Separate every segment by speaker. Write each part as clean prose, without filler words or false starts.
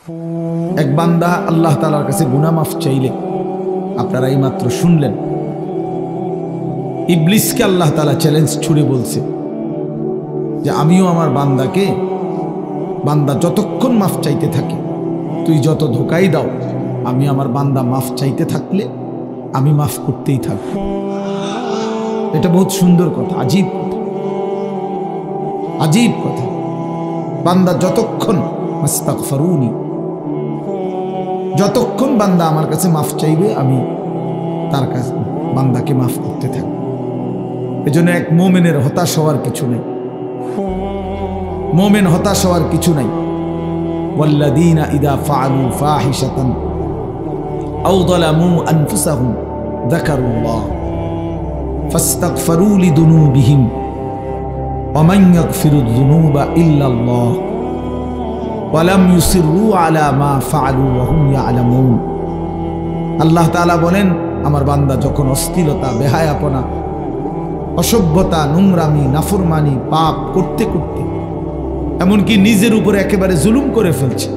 Speaker 1: এক বান্দা আল্লাহ তাআলার কাছে গুনাহ মাফ চাইলে, আপনারা এই মাত্র শুনলেন, ইবলিসকে আল্লাহ তাআলা চ্যালেঞ্জ ছুড়ে বলছে যে আমিও আমার বান্দাকে, বান্দা যতক্ষণ মাফ চাইতে থাকে, তুই যত ধোকাই দাও, আমি আমার বান্দা মাফ চাইতে থাকলে আমি মাফ করতেই থাকব। এটা বহুত সুন্দর কথা, আজীব কথা, আজীব কথা। বান্দা যতক্ষণ মাস্তাগফিরুনি, যতক্ষণ বান্দা আমার কাছে মাফ চাইবে, আমি তার কাছে বান্দাকে মাফ করতে থাকব। এজন্য এক মুমিনের হতাশ হওয়ার কিছু নেই, মুমিন হতাশ হওয়ার কিছু নাই। ওয়াল্লাযীনা ইযা ফাআলু ফাহিশাতান আও যালামু আনফুসাহুম যাকারুল্লাহ ফাস্তাগফিরু লিযুনুবিহিম ওয়া মান ইয়াগফিরুয যুনুবা ইল্লাল্লাহ ওয়া লাম ইউসিররু আলা মা ফাআলু ওয়া হুম ইয়ালামুন। আল্লাহ তাআলা বলেন, আমার বান্দা যখন অশ্লীলতা, বেহায়াপনা, অসভ্যতা, নোংরামি, নাফরমানি, পাপ করতে করতে এমনকি নিজের উপরে একেবারে জুলুম করে ফেলছে,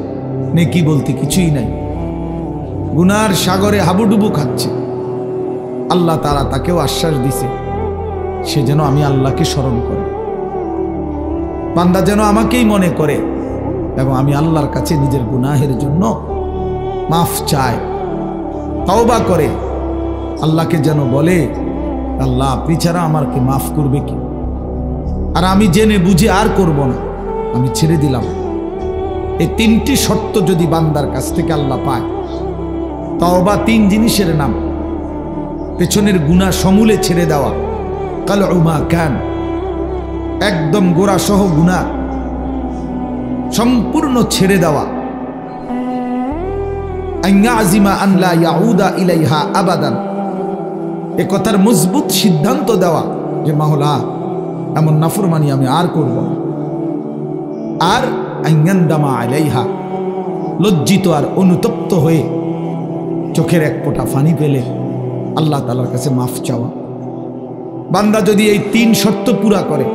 Speaker 1: নেকি বলতে কিছুই নাই, গুনার সাগরে হাবুডুবু খাচ্ছে, আল্লাহ তাআলা তাকেও আশ্বাস দিছে সে যেন আমি আল্লাহকে স্মরণ করে, বান্দা যেন আমাকেই মনে করে এবং আমি আল্লাহর কাছে নিজের গুনাহের জন্য মাফ চায়, তওবা করে, আল্লাহকে যেন বলে, আল্লাহ আপনি ছাড়া আমাকে মাফ করবে কি, আর আমি জেনে বুঝে আর করব না, আমি ছেড়ে দিলাম। এই তিনটি শর্ত যদি বান্দার কাছ থেকে আল্লাহ পায়, তওবা তিন জিনিসের নাম, পেছনের গুনাহ সমূলে ছেড়ে দেওয়া, কালউ মা কান, একদম গোড়া সহ গুনাহ সম্পূর্ণ ছেড়ে দেওয়া, আইয়াজিমা আন লা ইয়াউদা ইলাইহা আবাদান, এ কথার মজবুত সিদ্ধান্ত দেওয়া যে মাওলা এমন নাফরমানি আমি আর করব না, আর আইয়ান্দামা আলাইহা, লজ্জিত আর অনুতপ্ত হয়ে চোখের এক ফোঁটা পানি ফেলে আল্লাহ তাআলার কাছে মাফ চাওয়া। বান্দা যদি এই তিন শর্ত পুরা করে,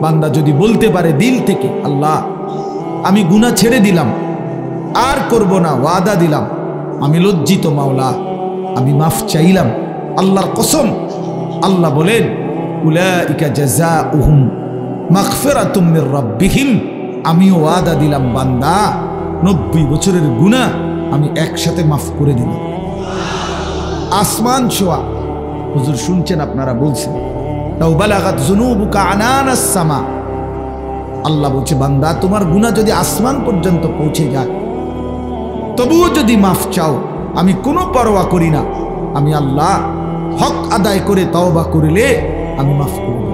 Speaker 1: বান্দা যদি বলতে পারে দিল থেকে, আল্লাহ আমি গুনাহ ছেড়ে দিলাম, আর করব না, ওয়াদা দিলাম, আমি লজ্জিত মাওলা, আমি মাফ চাইলাম, আল্লাহর কসম, আল্লাহ বলেন উলাইকা জাযাউহুম মাগফিরাতুম মির রাব্বিহিম, আমিও ওয়াদা দিলাম বান্দা 90 বছরের গুনাহ আমি একসাথে মাফ করে দিলাম। আসমান ছোঁয়া, হুজুর শুনছেন, আপনারা বলছেন, লাউ বালাগাত যুনুবুকা আনানাস সামা, আল্লাহ বলছে বান্দা তোমার গুনাহ যদি আসমান পর্যন্ত পৌঁছে যায়, তবুও যদি মাফ চাও, আমি কোনো পরোয়া করি না, আমি আল্লাহ হক আদায় করে তওবা করিলে আমি মাফ করব,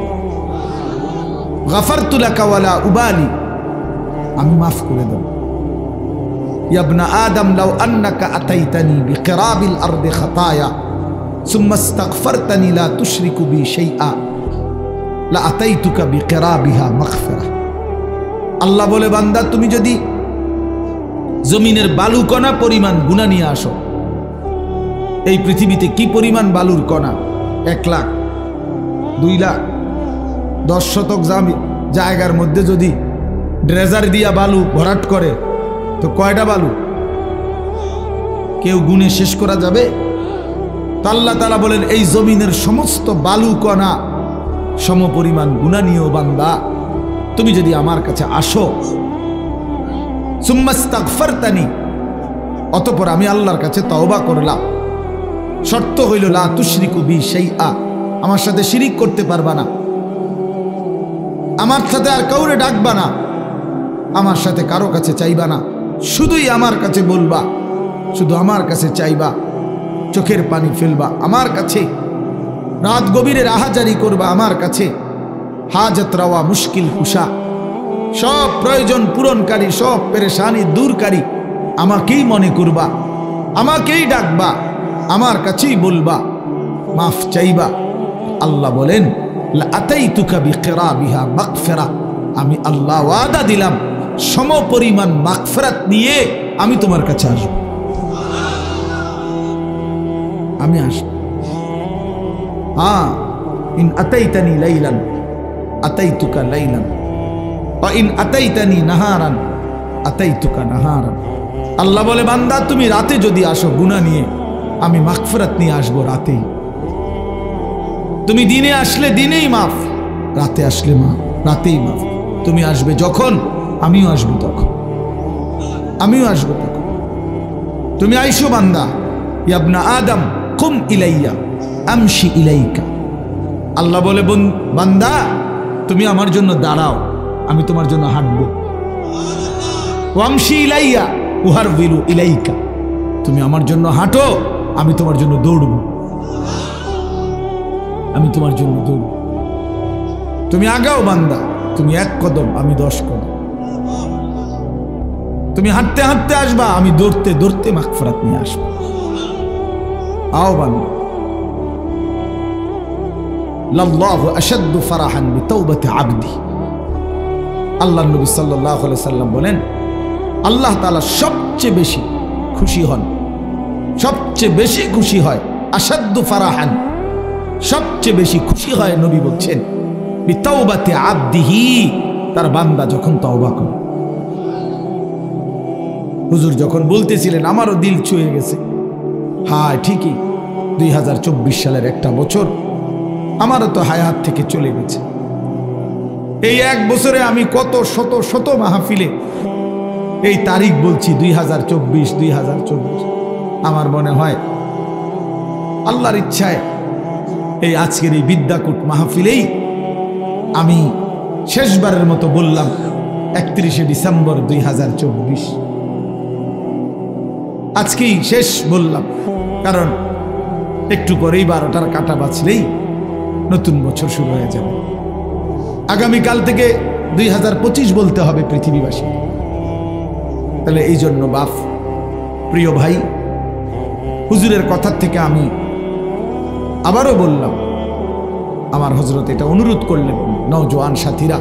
Speaker 1: গাফারতু লাকা ওয়ালা উবালি, আমি মাফ করে দেব। ইয়া ইবনা আদম লাউ আন্নাকা আতাইতানি বিকিরাবিল আরদি খাতায়া সুম্মা ইস্তাগফারতানি লা তুশরিকু বি শাইআ লা আতাইতুকা বিকিরাবিহা মাগফিরা। আল্লাহ বলে বান্দা তুমি যদি জমিনের বালুকণা পরিমাণ গুনাহ নিয়ে আসো, এই পৃথিবীতে কি পরিমাণ বালুর কণা, 1 লাখ, 2 লাখ, 10 শতক জায়গার মধ্যে যদি ড্রেজার দিয়া বালু ভরাট করে, তো কয়টা বালু কেউ গুনে শেষ করা যাবে? তো আল্লাহ তাআলা বলেন এই জমিনের সমস্ত বালু কণা সম পরিমাণ গুনাহ নিয়েও বান্দা তুমি যদি আমার কাছে আসো, সুম্মা ইস্তাগফারতানি, অতঃপর আমি আল্লাহর কাছে তওবা করলাম, শর্ত হইল লা তুশরিকু বি শাইআ, আমার সাথে শিরিক করতে পারবা না, আমার সাথে আর কাউরে ডাকবা না, আমার সাথে কারো কাছে চাইবা না, শুধুই আমার কাছে বলবা, শুধু আমার কাছে চাইবা, চোখের পানি ফেলবা আমার কাছে, রাত গভীরে রাহাজারি করবা আমার কাছে, হাজত রাওয়া, মুশকিল কুশা, সব প্রয়োজন পূরণকারী, সব পেরেশানি দূরকারী আমাকেই মনে করবা, আমাকেই ডাকবা, আমার কাছেই বলবা, মাফ চাইবা। আল্লাহ বলেন লা আতাইতুকা বিকিরাবিহা মাগফিরা, আমি আল্লাহ ওয়াদা দিলাম সম পরিমাণ মাগফিরাত নিয়ে আমি তোমার কাছে আসব, আমি আসব। হ্যাঁ, ইন আতাইতানি লাইলান আতাইতুকা লাইলান ওয়া ইন আতাইতানি নাহারান আতাইতুকা নাহারা। আল্লাহ বলে বান্দা তুমি রাতে যদি আসো গুনাহ নিয়ে, আমি মাগফিরাত নিয়ে আসবো রাতেই। তুমি দিনে আসলে দিনেই মাফ, রাতে আসলে মাফ, রাতেই মাফ। তুমি আসবে যখন, আমিও আসবো তখন, আমিও আসবো তখন। তুমি আইসো বান্দা, ইয়া আদম কুম ইলাইয়া আমশি ইলাইকা। আল্লাহ বলে বান্দা তুমি আমার জন্য দাঁড়াও, আমি তোমার জন্য হাঁটবো। ওয়ামশি ইলাইয়া উহারবিলু ইলাইকা, তুমি আমার জন্য হাঁটো, আমি তোমার জন্য দৌড়বো, আমি তোমার জন্য দৌড়ব। তুমি আগাও বান্দা, তুমি 1 কদম, আমি 10 কদম। তুমি হাঁটতে হাঁটতে আসবা, আমি দৌড়তে দৌড়তে মাগফিরাত নিয়ে আসবো। আও বান্দা। লাল্লাহু আশাদ্দু ফারাহান বিতাওবাতি আবদি। আল্লাহর নবী সাল্লাল্লাহু আলাইহি সাল্লাম বলেন, আল্লাহ তাআলা সবচেয়ে বেশি খুশি হন, সবচেয়ে বেশি খুশি হয়, আশাদ্দু ফারাহান, সবচেয়ে বেশি খুশি হয় নবী বলছেন বিতাওবাতি আবদিহি, তার বান্দা যখন তওবা করে। হুজুর যখন বলতেছিলেন আমারও দিল ছুঁয়ে গেছে। হ্যাঁ ঠিকই, 2024 সালের একটা বছর আমারও তো হায়াত থেকে চলে গেছে। এই 1 বছরে আমি কত শত শত মাহফিলে এই তারিখ বলছি, 2024। আমার মনে হয় আল্লাহর ইচ্ছায় এই আজকের এই বিদ্যাকূট মাহফিলেই আমি শেষবারের মতো বললাম 31শে ডিসেম্বর 2024। আজকেই শেষ বললাম, কারণ একটু পরেই 12টার কাঁটা বাজলেই নতুন বছর শুরু হয়ে যাবে। আগামীকাল থেকে 2025 বলতে হবে পৃথিবীবাসী। তাহলে এই জন্য বাপ, প্রিয় ভাই, হুজুরের কথার থেকে আমি আবারও বললাম, আমার হযরত এটা অনুরোধ করলেন, নওজোয়ান সাথীরা,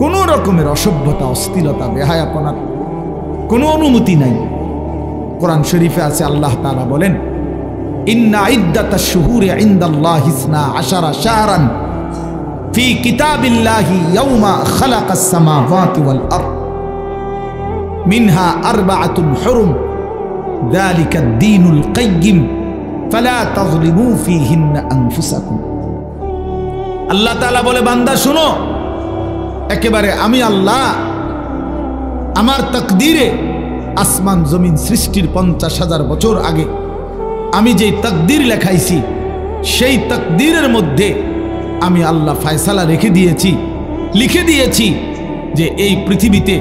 Speaker 1: কোন রকমের অসভ্যতা, অশ্লীলতা, বেহায়াপনার কোনো অনুমতি নাই। কোরআন শরীফে আছে, আল্লাহ তাআলা বলেন, ইন্না ইদ্দাতাশ শুহুরি ইনদাল্লাহি 12 শাহরান ফি কিতাবিল্লাহি ইয়াওমা খালাকাস সামাওয়াতি ওয়াল আরদ মিনহা আরবাআতুন হুরুম যালিকাদ দীনুল কাইয়্যিম ফালা তাযলিমু ফীহিন্না আনফুসাকুম। আল্লাহ তাআলা বলে বান্দা শোনো, একেবারে আমি আল্লাহ আমার তাকদীরে আসমান জমিন সৃষ্টির 50,000 বছর আগে আমি যে তাকদীর লেখাইছি, সেই তাকদীরের মধ্যে আমি আল্লাহ ফয়সালা রেখে দিয়েছি, লিখে দিয়েছি যে এই পৃথিবীতে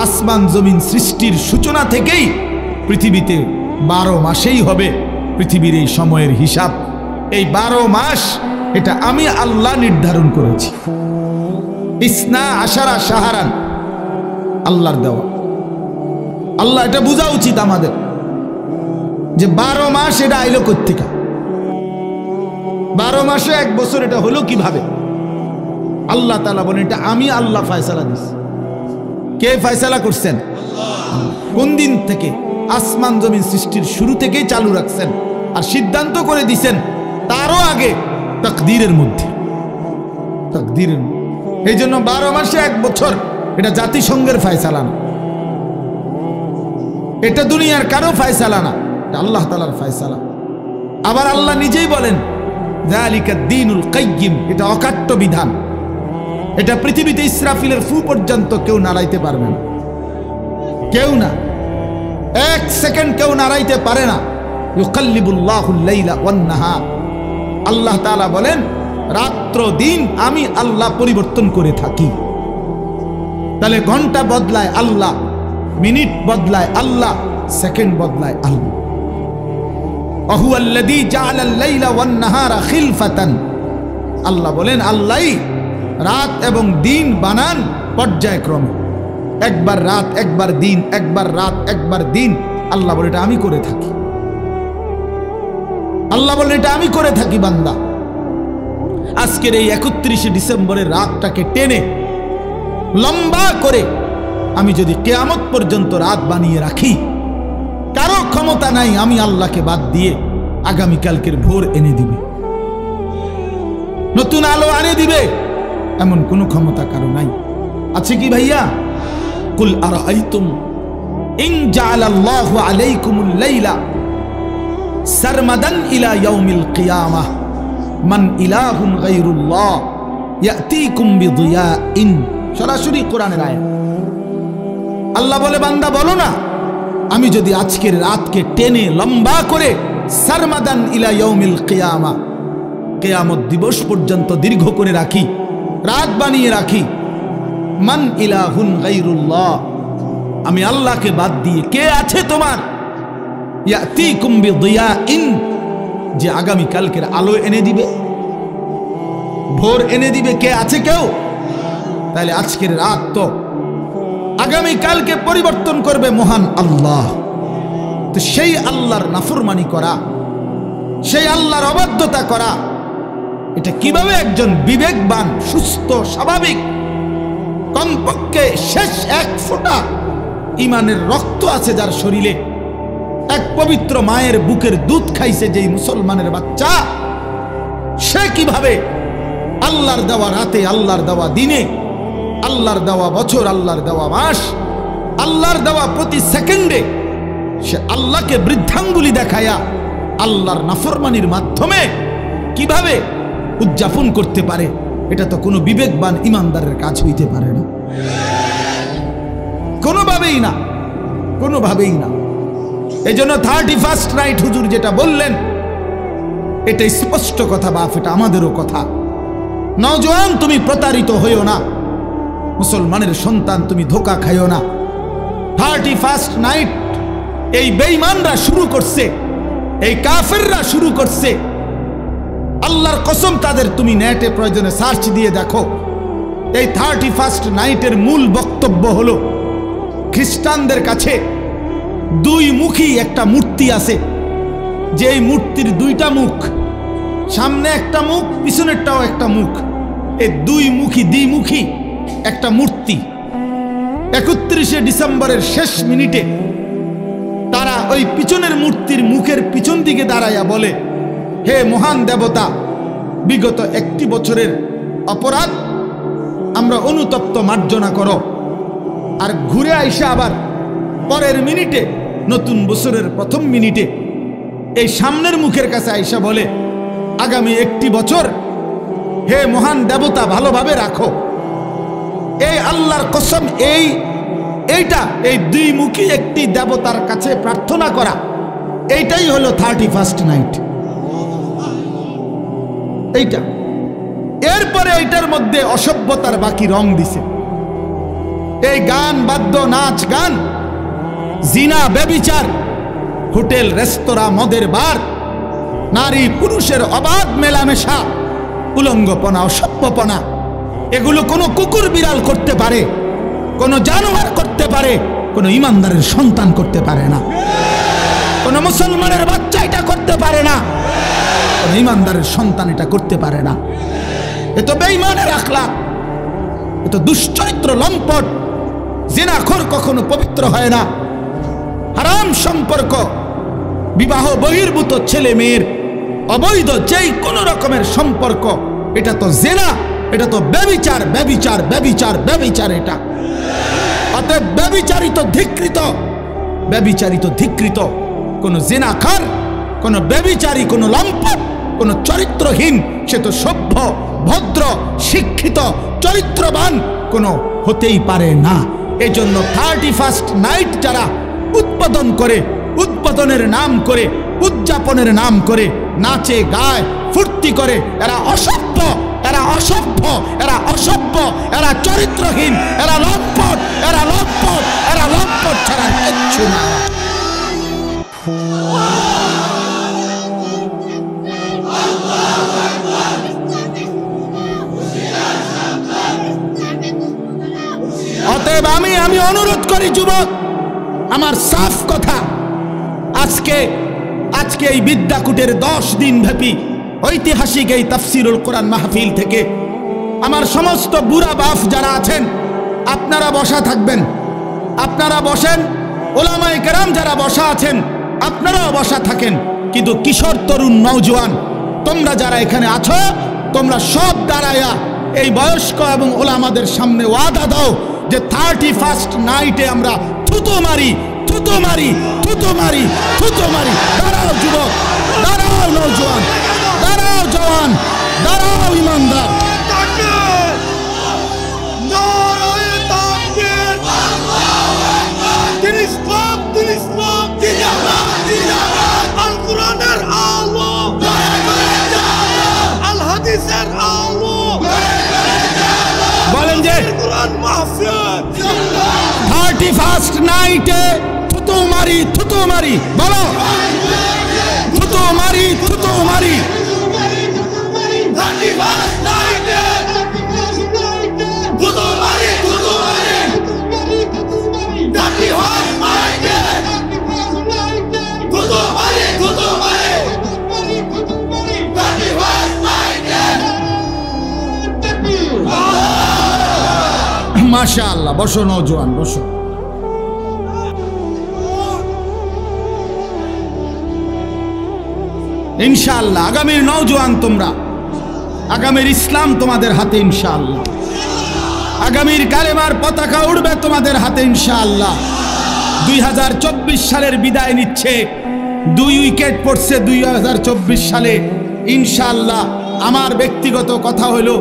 Speaker 1: আসমান জমিন সৃষ্টির সূচনা থেকেই পৃথিবীতে 12 মাসেই হবে পৃথিবীর এই সময়ের হিসাব। এই 12 মাস এটা আমি আল্লাহ নির্ধারণ করেছি। 12 শাহরান আল্লাহর দেওয়া। আল্লাহ এটা বোঝা উচিত আমাদের যে 12 মাস এটা আইলো কোত্থেকে, 12 মাসে 1 বছর এটা হলো কিভাবে? আল্লাহ তাআলা বলেন এটা আমি আল্লাহ ফয়সালা দিছি। কে ফয়সালা করছেন? কোন দিন থেকে? আসমান জমিন সৃষ্টির শুরু থেকেই চালু রাখছেন, আর সিদ্ধান্ত করে দিছেন তারও আগে তাকদীরের মধ্যে, তাকদীরের। এই জন্য 12 মাসে 1 বছর এটা জাতিসংঘের ফয়সালা না, এটা দুনিয়ার কারো ফয়সালা না, এটা আল্লাহ তাআলার ফয়সালা। আবার আল্লাহ নিজেই বলেন যালিকাদ দীনুল কাইয়্যিম, এটা অকাট্য বিধান। এটা পৃথিবীতে ইসরাফিলের ফু পর্যন্ত কেউ নাড়াইতে পারবে না, কেউ না, 1 সেকেন্ড কেউ নাড়াইতে পারে না। ইউকাল্লিবুল্লাহুল লাইলা ওয়ান নাহার, আল্লাহ তাআলা বলেন রাত্র দিন আমি আল্লাহ পরিবর্তন করে থাকি। তাহলে ঘন্টা বদলায় আল্লাহ, মিনিট বদলায় আল্লাহ, সেকেন্ড বদলায় আল্লাহ। ওয়াহুয়াল্লাযী জাআলাল লাইলা ওয়ান নাহারা খিলফাতান, আল্লাহ বলেন আল্লাহই রাত এবং দিন বানান পর্যায়ক্রমে, একবার রাত একবার দিন, একবার রাত একবার দিন। আল্লাহ বলে এটা আমি করে থাকি, আল্লাহ বলে এটা আমি করে থাকি। বান্দা আজকের এই 31শে ডিসেম্বরের রাতটাকে টেনে লম্বা করে আমি যদি কিয়ামত পর্যন্ত রাত বানিয়ে রাখি, কারো ক্ষমতা নাই আমি আল্লাহকে বাদ দিয়ে আগামীকালকের ভোর এনে দিবে, নতুন আলো আনে দিবে, এমন কোনো ক্ষমতা কারো নাই। আছে কি ভাইয়া? কুল আরাআইতুম ইন জাআলাল্লাহু আলাইকুমুল লাইলা সারমাদান ইলা ইয়াউমিল কিয়ামাহ মান ইলাহুন গায়রুল্লাহ ইয়াতিকুম বিদিয়াইন। সরাসরি কোরআনের আয়াত। আল্লাহ বলে, বান্দা বলো না, আমি যদি আজকের রাতকে টেনে লম্বা করে সারমাদান ইলা ইয়াউমিল কিয়ামাহ, কিয়ামত দিবস পর্যন্ত দীর্ঘ করে রাখি, রাত বানিয়ে রাখি, মান ইলাহুন গায়রুল্লাহ, আমি আল্লাহকে বাদ দিয়ে কে আছে তোমার, ইয়াতিকুম বিদিয়াইন, যে আগামী কালকের আলো এনে দিবে, ভোর এনে দিবে, কে আছে কেউ? তাহলে আজকের রাত তো আগামী কালকে পরিবর্তন করবে মহান আল্লাহ। তো সেই আল্লাহর নাফরমানি করা, সেই আল্লাহর অবাধ্যতা করা, এটা কিভাবে একজন বিবেকবান, সুস্থ, স্বাভাবিক, কমপক্ষে শেষ এক ফোঁটা ইমানের রক্ত আছে যার শরীরে, এক পবিত্র মায়ের বুকের দুধ খাইছে যেই মুসলমানের বাচ্চা, সে কিভাবে আল্লাহর দেওয়া রাতে, আল্লাহর দেওয়া দিনে, আল্লাহর দেওয়া বছর, আল্লাহর দেওয়া মাস, আল্লাহর দেওয়া প্রতি সেকেন্ডে সে আল্লাহকে বৃদ্ধাঙ্গুলি দেখায়া আল্লাহর নাফরমানির মাধ্যমে কিভাবে উদযাপন করতে পারে? এটা তো কোনো বিবেকবান ইমানদারের কাজ হইতে পারে না, কোনোভাবেই না, কোনোভাবেই না। এই জন্য 31st নাইট হুজুর যেটা বললেন, এটা স্পষ্ট কথা বাপ, এটা আমাদেরও কথা। নওজোয়ান, তুমি প্রতারিত হইও না, মুসলমানের সন্তান তুমি ধোকা খাইও না। 31st নাইট এই বেঈমানরা শুরু করছে, এই কাফেররা শুরু করছে। আল্লাহর কসম, তাদের তুমি নেটে প্রয়োজনে সার্চ দিয়ে দেখো। এই 31st নাইটের মূল বক্তব্য হলো, খ্রিস্টানদের কাছে দুই মুখী একটা মূর্তি আছে, যে এই মূর্তির দুইটা মুখ, সামনে একটা মুখ, পিছনেরটাও একটা মুখ, এই দুই মুখী, দ্বিমুখী একটা মূর্তি। 31শে ডিসেম্বরের শেষ মিনিটে তারা ওই পিছনের মূর্তির মুখের পিছন দিকে দাঁড়াইয়া বলে, হে মহান দেবতা, বিগত 1 বছরের অপরাধ আমরা অনুতপ্ত মার্জনা করো। আর ঘুরে আইসা আবার পরের মিনিটে, নতুন বছরের প্রথম মিনিটে এই সামনের মুখের কাছে আইসা বলে, আগামী 1 বছর হে মহান দেবতা ভালোভাবে রাখো। এই আল্লাহর কসম, এইটা এই দুইমুখী একটি দেবতার কাছে প্রার্থনা করা, এইটাই হলো 31st নাইট। এইটা এরপরে এইটার মধ্যে অসভ্যতার বাকি রং দিছে। এই গান, বাদ্য, নাচ, গান, জিনা, ব্যভিচার, হোটেল, রেস্তোরাঁ, মদের বার, নারী পুরুষের অবাধ মেলামেশা, উলঙ্গপনা, অসভ্যপনা, এগুলো কোনো কুকুর বিড়াল করতে পারে, কোনো জানোয়ার করতে পারে, কোনো ইমানদারের সন্তান করতে পারে না, কোনো মুসলমানের বাচ্চা এটা করতে পারে না, কোনো ইমানদারের সন্তান এটা করতে পারে না। এ তো বেঈমানের আখলাক, এ তো দুশ্চরিত্র, লম্পট। জিনাখোর কখনো পবিত্র হয় না। হারাম সম্পর্ক, বিবাহ বহির্ভূত ছেলে মেয়ের অবৈধ যেই কোনো রকমের সম্পর্ক, এটা তো জিনা, এটা তো ব্যভিচার, ব্যভিচার, ব্যভিচার, ব্যভিচার। এটা অতএব ব্যভিচারিত, ধিক্কৃত, ব্যভিচারিত, ধিক্কৃত কোন জিনাকার, কোন ব্যভিচারী, কোন লম্পট, কোন চরিত্রহীন, সে তো সভ্য, ভদ্র, শিক্ষিত, চরিত্রবান কোনো হতেই পারে না। এই জন্য 31st নাইট যারা উদ্বোধন করে, উদ্বোধনের নাম করে, উদযাপনের নাম করে নাচে, গায়, ফুর্তি করে, এরা অসভ্য, এরা অসভ্য, এরা অসভ্য, এরা চরিত্রহীন, এরা লম্পট, এরা লম্পট, এরা লম্পট ছাড়া কিচ্ছু না। অতএব আমি অনুরোধ করি যুবক, আমার সাফ কথা, আজকে এই বিদ্যাকুটের 10 দিন ব্যাপী ঐতিহাসিক এই তাফসিরুল কোরআন মাহফিল থেকে আমার সমস্ত বুড়া বাপ যারা আছেন, আপনারা বসা থাকবেন, আপনারা বসেন। ওলামায়ে কেরাম যারা বসা আছেন, আপনারাও বসা থাকেন। কিন্তু কিশোর, তরুণ, নওজোয়ান, তোমরা যারা এখানে আছো, তোমরা সব দাঁড়ায়া এই বয়স্ক এবং ওলামাদের সামনে ওয়াদা দাও যে 31st নাইটে আমরা থুতো মারি, থুতো মারি, থুতো মারি, থুতো মারি। দাঁড়াও যুবক, দাঁড়াও নওজোয়ান, দাঁড়াও জওয়ান, দাঁড়াও ইমানদার। বলেন যে 31st নাইটে থুতু মারি, থুতু মারি, বলো থুতু মারি, থুতু মারি। মাশাআল্লাহ, বসো নওজোয়ান, বসো। ইনশাআল্লাহ আগামীর নওজোয়ান তোমরা, আগামীর ইসলাম তোমাদের হাতে ইনশাআল্লাহ, আগামীর কালেমার পতাকা উড়বে তোমাদের হাতে ইনশাআল্লাহ। 2024 সালের বিদায় নিচ্ছে, 2 উইকেট পড়ছে 2024 সালে ইনশাআল্লাহ। আমার ব্যক্তিগত কথা হলো,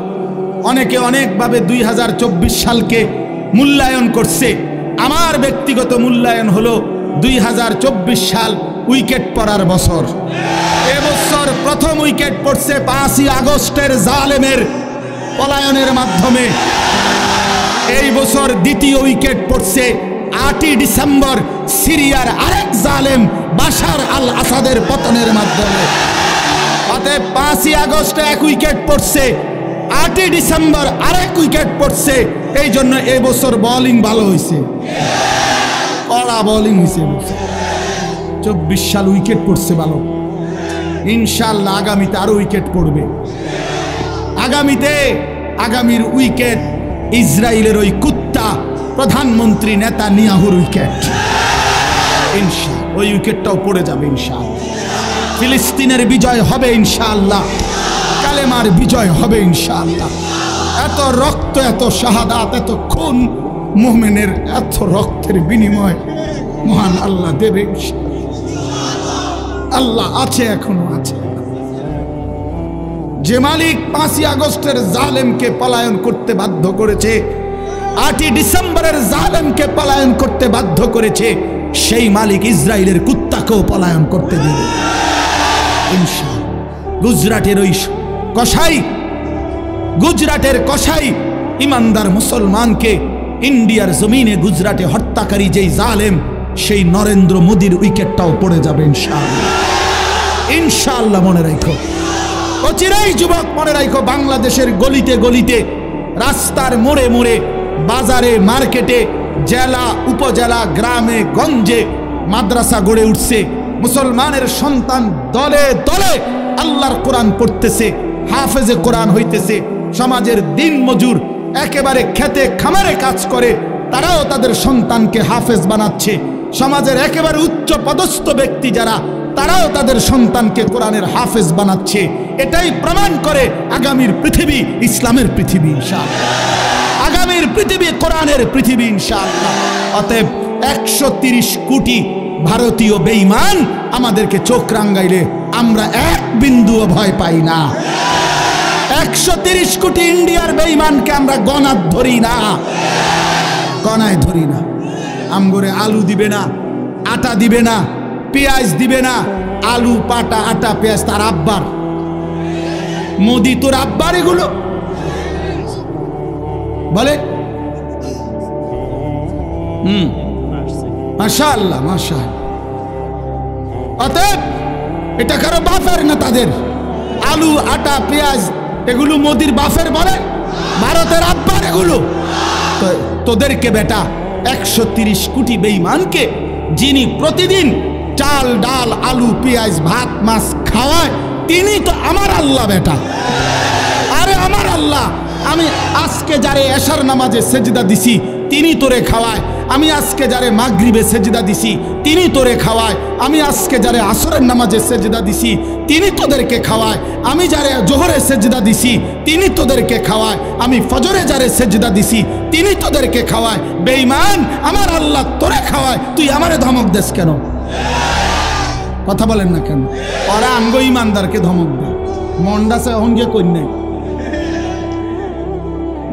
Speaker 1: অনেকে অনেকভাবে 2024 সালকে মূল্যায়ন করছে। আমার ব্যক্তিগত মূল্যায়ন হলো 2024 সাল উইকেট পড়ার বছর। এবছর প্রথম উইকেট পড়ছে 5ই আগস্টের জালেমের পলায়নের মাধ্যমে। এই বছর দ্বিতীয় উইকেট পড়ছে 8ই ডিসেম্বর সিরিয়ার আরেক জালেম বাশার আল আসাদের পতনের মাধ্যমে। অতএব 5ই আগস্টে 1 উইকেট পড়ছে, 8ই ডিসেম্বর আরেক উইকেট পড়ছে। এই জন্য এই বছর বোলিং ভালো হয়েছে, কড়া বোলিং হয়েছে। 24 সাল উইকেট পড়ছে ভালো, ইনশাআল্লাহ আগামীতে আরো উইকেট পড়বে। আগামীর উইকেট ইসরায়েলের ওই কুত্তা প্রধানমন্ত্রী নেতানিয়াহুর উইকেট, ইনশাআল্লাহ ওই উইকেটটাও পড়ে যাবে ইনশাআল্লাহ। ফিলিস্তিনের বিজয় হবে ইনশাআল্লাহ, কালেমার বিজয় হবে ইনশাআল্লাহ। এত রক্ত, এত শাহাদাত, এত খুন, মুমিনের এত রক্তের বিনিময় মহান আল্লাহ দেবে। আল্লাহ আছে, এখনো আছে। যে মালিক 5ই আগস্টের জালেমকে পলায়ন করতে বাধ্য করেছে, 8ই ডিসেম্বরের জালেমকে পলায়ন করতে বাধ্য করেছে, সেই মালিক ইসরায়েলের কুত্তাকেও পলায়ন করতে দেবে ইনশাআল্লাহ। গুজরাটের কসাই ইমানদার মুসলমানকে ইন্ডিয়ার জমিনে গুজরাটে হত্যাকারী যেই জালেম, সেই নরেন্দ্র মোদীর উইকেটটাও পড়ে যাবে ইনশাআল্লাহ। ইনশাআল্লাহ মনে রাখো, অচিরেই যুবক মনে রাখো, বাংলাদেশের গলিতে গলিতে, রাস্তার মোড়ে মোড়ে, বাজারে মার্কেটে, জেলা উপজেলা, গ্রামে গঞ্জে মাদ্রাসা গড়ে উঠছে। মুসলমানের সন্তান দলে দলে আল্লাহর কোরআন পড়তেছে, হাফেজে কোরআন হইতেছে। সমাজের দিন মজুর একেবারে খেতে খামারে কাজ করে, তারাও তাদের সন্তানকে হাফেজ বানাচ্ছে। সমাজের একেবারে উচ্চ পদস্থ ব্যক্তি যারা, তারাও তাদের সন্তানকে কোরআনের হাফেজ বানাচ্ছে। এটাই প্রমাণ করে আগামীর পৃথিবী ইসলামের পৃথিবী ইনশাআল্লাহ, আগামীর পৃথিবী কোরআনের পৃথিবী ইনশাআল্লাহ। অতএব 130 কোটি ভারতীয় বেঈমান আমাদেরকে চোখ রাঙ্গাইলে আমরা এক বিন্দুও ভয় পাই না। 130 কোটি ইন্ডিয়ার বেঈমানকে আমরা গণাত ধরি না, গণায় ধরি না। আমগরে আলু দিবে না, আটা দিবে না, পেঁয়াজ দিবে না। আলু, পাটা, আটা, পেঁয়াজ তার আব্বার। মোদি তোর আব্বার এগুলো বলে। মাশাআল্লাহ, মাশাআল্লাহ। অতএব এটা কারো বাপের না, তাদের আলু, আটা, পেঁয়াজ এগুলো মোদির বাপের বলে, ভারতের আব্বার এগুলো। তোদেরকে বেটা 130 কোটি বেঈমানকে যিনি প্রতিদিন চাল, ডাল, আলু, পেঁয়াজ, ভাত, মাছ খাওয়ায়, তিনি তো আমার আল্লাহ বেটা। আরে আমার আল্লাহ, আমি আজকে যারে এশার নামাজে সেজদা দিছি, তিনি তোরে খাওয়ায়। আমি আজকে যারে মাগরিবে সেজদা দিছি তিনি তোরে খাওয়ায়, আমি আজকে যারে আসরের নামাজে সেজদা দিছি তিনি তোদেরকে খাওয়ায়, আমি যারে জোহরে সেজদা দিছি তিনি তোদেরকে খাওয়ায়, আমি ফজরে যারে সেজদা দিছি তিনি তোদেরকে খাওয়ায়। বেঈমান, আমার আল্লাহ তোরে খাওয়ায়, তুই আমারে ধমক দেস কেন? কথা বলেন না কেন? ওরা আঙ্গ ইমানদারকে ধমক দেয়, মন্ডাসে অঙ্গে কন্যা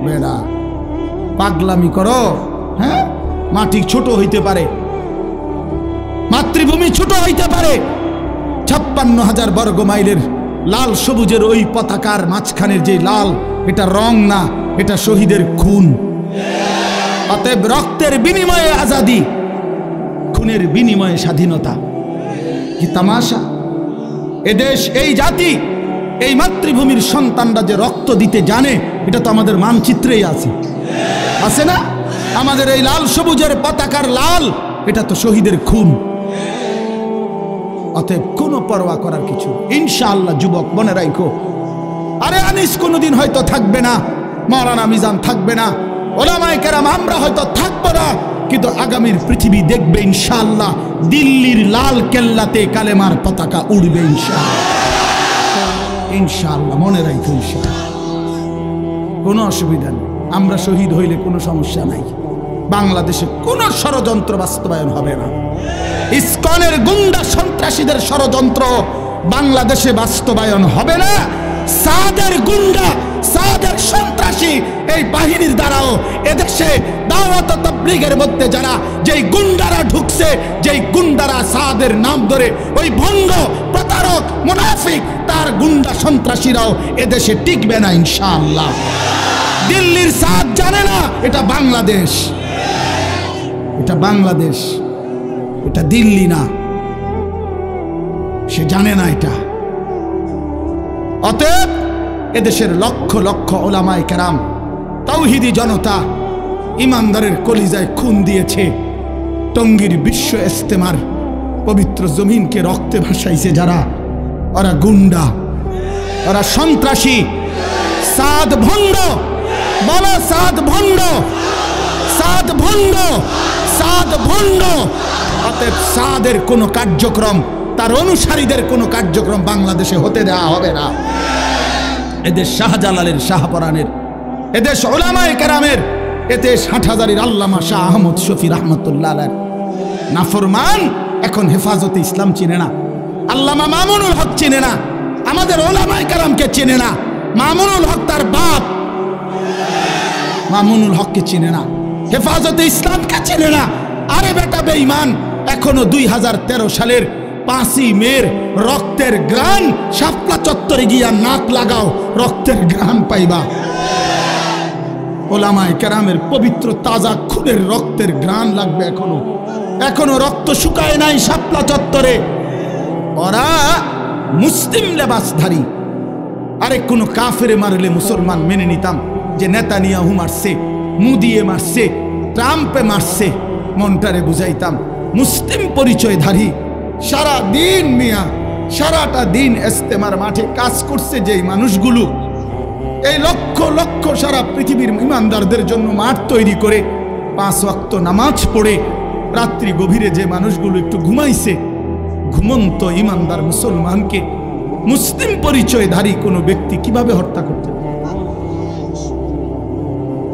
Speaker 1: বেড়া পাগলামি করো। হ্যাঁ, মাটি ছোট হইতে পারে, মাতৃভূমি ছোট হইতে পারে, 56,000 বর্গ মাইলের লাল সবুজের ওই পতাকার মাঝখানের যে লাল, এটা রং না, এটা শহীদের খুন। অতএব রক্তের বিনিময়ে আজাদি, খুনের বিনিময়ে স্বাধীনতা। কি তামাশা! এদেশ, এই জাতি, এই মাতৃভূমির সন্তানরা যে রক্ত দিতে জানে, এটা তো আমাদের মানচিত্রেই আছে, আছে না? আমাদের এই লাল সবুজের পতাকার লাল, এটা তো শহীদের খুন। অতএব কোনো পরোয়া করার কিছু, ইনশাআল্লাহ যুবক মনে রাখো। আরে আনিস কোনোদিন হয়তো থাকবে না, মাওলানা মিজান থাকবে না, ওলামায়ে কেরাম আমরা হয়তো থাকবো না, কিন্তু আগামীর পৃথিবী দেখবে ইনশাআল্লাহ দিল্লির লাল কেল্লাতে কালেমার পতাকা উড়বে ইনশাআল্লাহ। ইনশাআল্লাহ মনে রাখো, ইনশাআল্লাহ কোনো অসুবিধা নেই। আমরা শহীদ হইলে কোনো সমস্যা নাই। বাংলাদেশে কোনো ষড়যন্ত্র বাস্তবায়ন হবে না। ইসকনের গুন্ডা সন্ত্রাসীদের ষড়যন্ত্র বাংলাদেশে বাস্তবায়ন হবে না। সাদের গুন্ডা, সাদের সন্ত্রাসী এই বাহিনীর দ্বারাও এদেশে দাওয়াত তাবলীগের মধ্যে যারা, যেই গুন্ডারা ঢুকছে, যেই গুন্ডারা সাদের নাম ধরে, ওই ভণ্ড প্রতারক মুনাফিক, তার গুন্ডা সন্ত্রাসীরাও এদেশে টিকবে না ইনশাআল্লাহ। দিল্লির সাদ জানে না এটা বাংলাদেশ, এটা বাংলাদেশ, এটা দিল্লি না, সে জানে না এটা। অতএব এদেশের লক্ষ লক্ষ ওলামায়ে কেরাম, তাওহীদি জনতা, ইমানদারের কলিজায় খুন দিয়েছে। টঙ্গীর বিশ্ব ইজতেমার পবিত্র জমিনকে রক্তে ভাসাইছে যারা, ওরা গুন্ডা, ওরা সন্ত্রাসী। সাদ ভণ্ড, বলো সাদ ভণ্ড, সাদ ভণ্ড, সাদ ভণ্ড। অতএব সাদের কোনো কার্যক্রম, তার অনুসারীদের কোনো কার্যক্রম বাংলাদেশে হতে দেওয়া হবে না। এদেশ শাহজালালের, শাহপরানের, এদেশ ওলামায়ে কেরামের, এদেশ হাটহাজারীর আল্লামা শাহ আহমদ শফি রহমতুল্লাহ আলাইহির নাফরমান এখন হেফাজতে ইসলাম চিনে না, আল্লামা মামুনুল হক চিনে না, আমাদের ওলামায়ে কেরামকে চিনে না। মামুনুল হক তার বাপ মামুনুল হককে চিনে না, হেফাজতে ইসলামকে চিনে না। আরে বেটা বেঈমান, এখনো 2013 সালের 5ই মের রক্তের গ্রান শাপলা চত্বরে গিয়া নাক লাগাও, রক্তের গ্রান পাইবা। ওলামায়ে কেরামের পবিত্র তাজা খুনের রক্তের গ্রান লাগবে। এখনো এখনো রক্ত শুকায় নাই শাপলা চত্বরে। ওরা মুসলিম লেবাসধারী। আরে কোনো কাফেরে মারলে মুসলমান মেনে নিতাম, যে নেতানিয়াহু মারছে, মুদিয়ে মারছে, ট্রাম্পে মারছে, মনটারে বুঝাইতাম। মুসলিম পরিচয়ধারী সারা দিন মিয়া, সারাটা দিন ইজতেমার মাঠে কাজ করছে যেই মানুষগুলো, এই লক্ষ লক্ষ সারা পৃথিবীর ইমানদারদের জন্য মাঠ তৈরি করে 5 ওয়াক্ত নামাজ পড়ে রাত্রি গভীরে যে মানুষগুলো একটু ঘুমাইছে, ঘুমন্ত ইমানদার মুসলমানকে মুসলিম পরিচয়ধারী কোনো ব্যক্তি কিভাবে হত্যা করতে,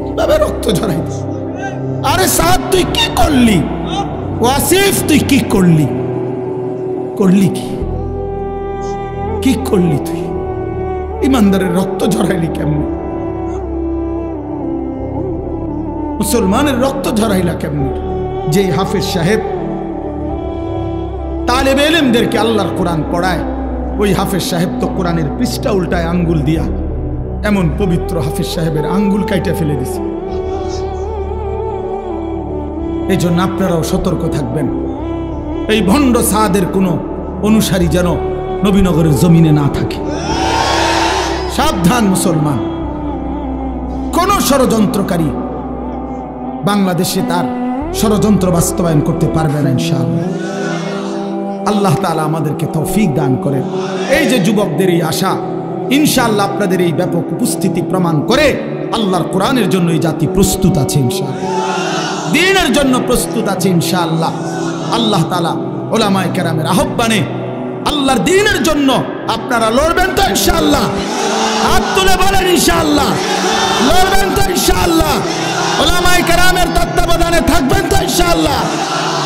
Speaker 1: কিভাবে রক্ত ঝরাইতে? আরে সাদ তুই কি করলি? ওয়াসিফ তুই কি করলি? করলি কি? কি করলি তুই? ইমানদারের রক্ত ঝরাইলি কেমনে? মুসলমানের রক্ত ঝরাইলা কেমনে? যে হাফেজ সাহেব তালেবে ইলমদেরকে আল্লাহর কোরআন পড়ায়, ওই হাফেজ সাহেব তো কোরআনের পৃষ্ঠা উল্টায় আঙ্গুল দিয়া, এমন পবিত্র হাফেজ সাহেবের আঙ্গুল কাইটা ফেলে দিছে। এই জন্য আপনারাও সতর্ক থাকবেন, এই ভণ্ড সাদের কোনো অনুসারী যেন নবীনগরের জমিনে না থাকে। সাবধান মুসলমান, কোন ষড়যন্ত্রকারী বাংলাদেশে তার ষড়যন্ত্র বাস্তবায়ন করতে পারবে না ইনশাআল্লাহ। আল্লাহ তাআলা আমাদেরকে তৌফিক দান করেন। এই যে যুবকদের এই আশা, ইনশাআল্লাহ আপনাদের এই ব্যাপক উপস্থিতি প্রমাণ করে আল্লাহর কোরআনের জন্য এই জাতি প্রস্তুত আছে ইনশাআল্লাহ। দ্বীনের জন্য প্রস্তুত আছে ইনশাআল্লাহ। আল্লাহ তাআলা উলামায়ে কেরামের আহ্বানে আল্লাহর দ্বীনের জন্য আপনারা লড়বেন তো ইনশাআল্লাহ? হাত তুলে বলেন ইনশাআল্লাহ। লড়বেন তো ইনশাআল্লাহ? উলামায়ে কেরামের তত্ত্বাবধানে থাকবেন তো ইনশাআল্লাহ?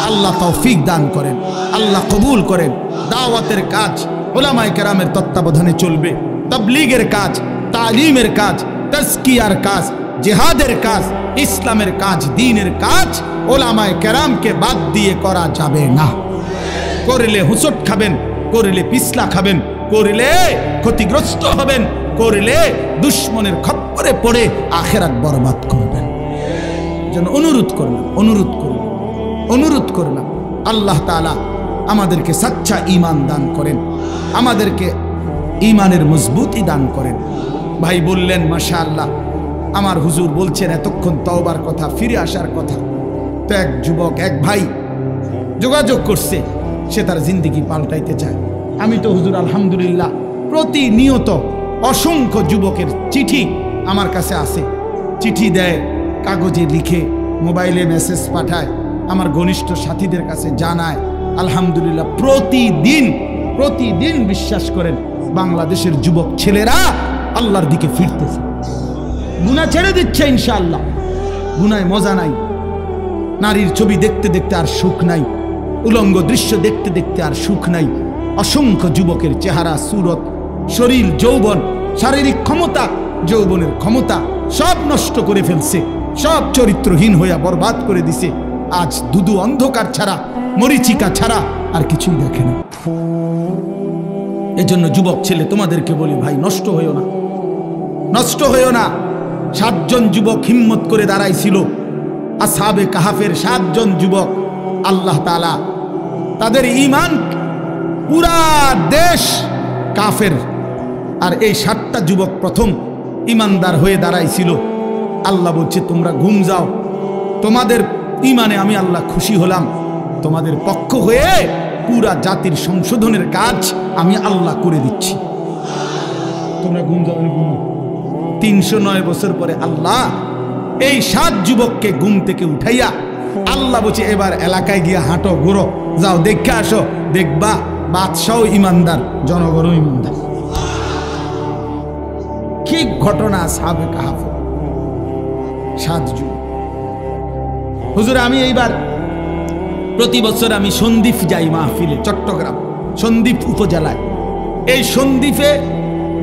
Speaker 1: আল্লাহ তৌফিক দান করেন, আল্লাহ কবুল করেন। দাওয়াতের কাজ উলামায়ে কেরামের তত্ত্বাবধানে চলবে, তাবলীগের কাজ, তালিমের কাজ, তাজকিয়ার কাজ, জিহাদের কাজ, ইসলামের কাজ, দ্বীনের কাজ উলামায়ে কেরামকে বাদ দিয়ে করা যাবে না। করলে হুঁচট খাবেন, করলে পিছলা খাবেন, করলে ক্ষতিগ্রস্ত হবেন, করলে দুশ্মনের খপ্পরে পড়ে আখিরাত বরবাদ করবেন। যেন অনুরোধ করলাম, অনুরোধ করলাম, অনুরোধ করলাম আল্লাহ তাআলা আমাদেরকে সচ্চা ঈমান দান করেন, আমাদেরকে ঈমানের মজবুতি দান করেন। ভাই বললেন মাশাআল্লাহ, আমার হুজুর বলছেন এতক্ষণ তওবার কথা, ফিরে আসার কথা। তো এক যুবক, এক ভাই যোগাযোগ করছে, সে তার জিন্দেগি পাল্টাইতে চায়। আমি তো হুজুর আলহামদুলিল্লাহ প্রতিনিয়ত অসংখ্য যুবকের চিঠি আমার কাছে আসে, চিঠি দেয়, কাগজে লিখে, মোবাইলে মেসেজ পাঠায়, আমার ঘনিষ্ঠ সাথীদের কাছে জানায়। আলহামদুলিল্লাহ প্রতিদিন প্রতিদিন বিশ্বাস করেন বাংলাদেশের যুবক ছেলেরা আল্লাহর দিকে ফিরতেছে, গুনাহ ছেড়ে দিচ্ছে ইনশাআল্লাহ। গুনায় মজা নাই, নারীর ছবি দেখতে দেখতে আর সুখ নাই, উলঙ্গ দৃশ্য দেখতে দেখতে আর সুখ নাই। অসংখ্য যুবকের চেহারা, সুরত, শরীর, যৌবন, শারীরিক ক্ষমতা, যৌবনের ক্ষমতা সব নষ্ট করে ফেলছে, সব চরিত্রহীন হইয়া বরবাদ করে দিছে। আজ দুদু অন্ধকার ছাড়া, মরিচিকা ছাড়া আর কিছুই দেখে না। এজন্য যুবক ছেলে তোমাদেরকে বলি, ভাই নষ্ট হইও না, নষ্ট হইও না। 7 জন যুবক হিম্মত করে দাঁড়াইছিল, আসহাবে কাহাফের 7 জন যুবক। আল্লাহ তাআলা তাদের ঈমান, পুরা দেশ কাফের, আর এই 7টা যুবক প্রথম ঈমানদার হয়ে দাঁড়াইছিল। আল্লাহ বলছে তোমরা ঘুম যাও, তোমাদের ঈমানে আমি আল্লাহ খুশি হলাম, তোমাদের পক্ষ হয়ে পুরা জাতির সংশোধনের কাজ আমি আল্লাহ করে দিচ্ছি, তোমরা ঘুম যাও। 309 বছর পরে আল্লাহ এই 7 যুবককে ঘুম থেকে উঠাইয়া আল্লাহ বলছে এবার এলাকায় গিয়ে হাঁটো, ঘুরো, যাও, দেখে আসো, দেখবা বাদশাও ইমানদার, জনগণও ইমানদার। কি ঘটনা! আসহাবে কাহাফ 7 যুবক। হুজুর আমি এইবার প্রতি বছর আমি সন্দ্বীপ যাই মাহফিলে, চট্টগ্রাম সন্দ্বীপ উপজেলায়। এই সন্দ্বীপে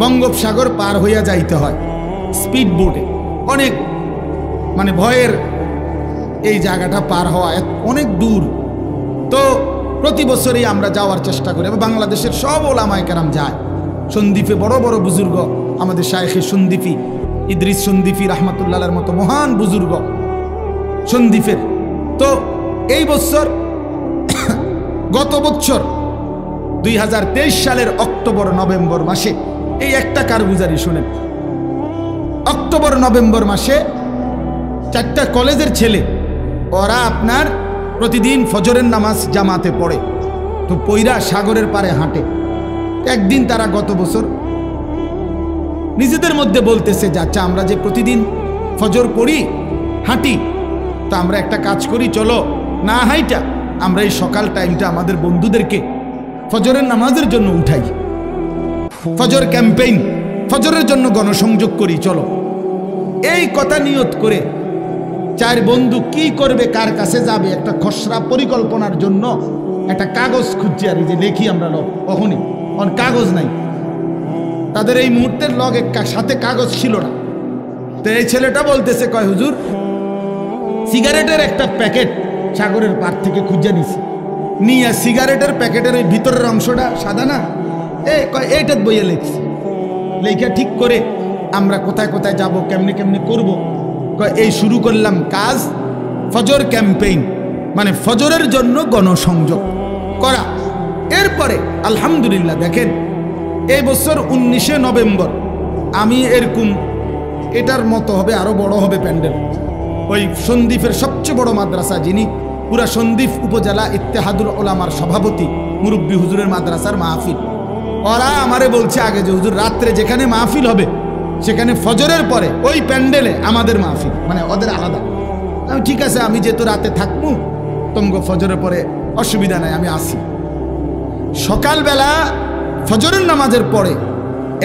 Speaker 1: বঙ্গোপসাগর পার হইয়া যাইতে হয় স্পিড বোটে, অনেক মানে ভয়ের এই জায়গাটা পার হওয়া অনেক দূর। তো প্রতি বছরই আমরা যাওয়ার চেষ্টা করি, বাংলাদেশের সব ওলামায়ে কেরাম যায় সন্দ্বীপে। বড় বড় বুজুর্গ, আমাদের শায়েখে সন্দ্বীপি ইদ্রিস সন্দ্বীপি রাহমাতুল্লাহর মতো মহান বুজুর্গ সন্দ্বীপের। তো এই বছর গত বছর 2023 সালের অক্টোবর নভেম্বর মাসে এই একটা কারগুজারি শুনেন। অক্টোবর নভেম্বর মাসে 4টা কলেজের ছেলে, ওরা আপনার প্রতিদিন ফজরের নামাজ জামাতে পড়ে, তো পইরা সাগরের পারে হাঁটে। একদিন তারা গত বছর নিজেদের মধ্যে বলতেছে যে আচ্ছা আমরা যে প্রতিদিন ফজর পড়ি, হাঁটি, তো আমরা একটা কাজ করি, চলো না হাইটা আমরা এই সকাল টাইমটা আমাদের বন্ধুদেরকে ফজরের নামাজের জন্য উঠাই, ফজর ক্যাম্পেইন, ফজরের জন্য গণসংযোগ করি, চলো। এই কথা নিয়ত করে 4 বন্ধু কি করবে, কার কাছে যাবে, একটা খসড়া পরিকল্পনার জন্য একটা কাগজ খুঁজছে। আর এই যে লেখি আমরা লোক, কখনই কাগজ নাই তাদের, এই মুহূর্তের লগে সাথে কাগজ ছিল না। তো এই ছেলেটা বলতেছে, কয় হুজুর সিগারেটের একটা প্যাকেট সাগরের পার থেকে খুঁজে নিছি, নিয়ে সিগারেটের প্যাকেটের ওই ভিতরের অংশটা সাদা না, এইটা বইয়ে লিখছি, লেখা ঠিক করে আমরা কোথায় কোথায় যাব, কেমনে কেমনে করব, এই শুরু করলাম কাজ, ফজর ক্যাম্পেইন, মানে ফজরের জন্য গণসংযোগ করা। এরপরে আলহামদুলিল্লাহ দেখেন এই বছর 19শে নভেম্বর আমি এরকম এটার মতো হবে, আরো বড় হবে প্যান্ডেল, ওই সন্দ্বীপের সবচেয়ে বড় মাদ্রাসা, যিনি পুরা সন্দ্বীপ উপজেলা ইত্তেহাদুল ওলামার সভাপতি, মুরব্বী হুজুরের মাদ্রাসার মাহফিল। ওরা আমারে বলছে আগে যে হুজুর রাত্রে যেখানে মাহফিল হবে সেখানে ফজরের পরে ওই প্যান্ডেলে আমাদের মাহফিল, মানে ওদের আলাদা। ঠিক আছে, আমি যেহেতু রাতে থাকবো, তোমাকে ফজরের পরে অসুবিধা নাই, আমি আসি। সকালবেলা ফজরের নামাজের পরে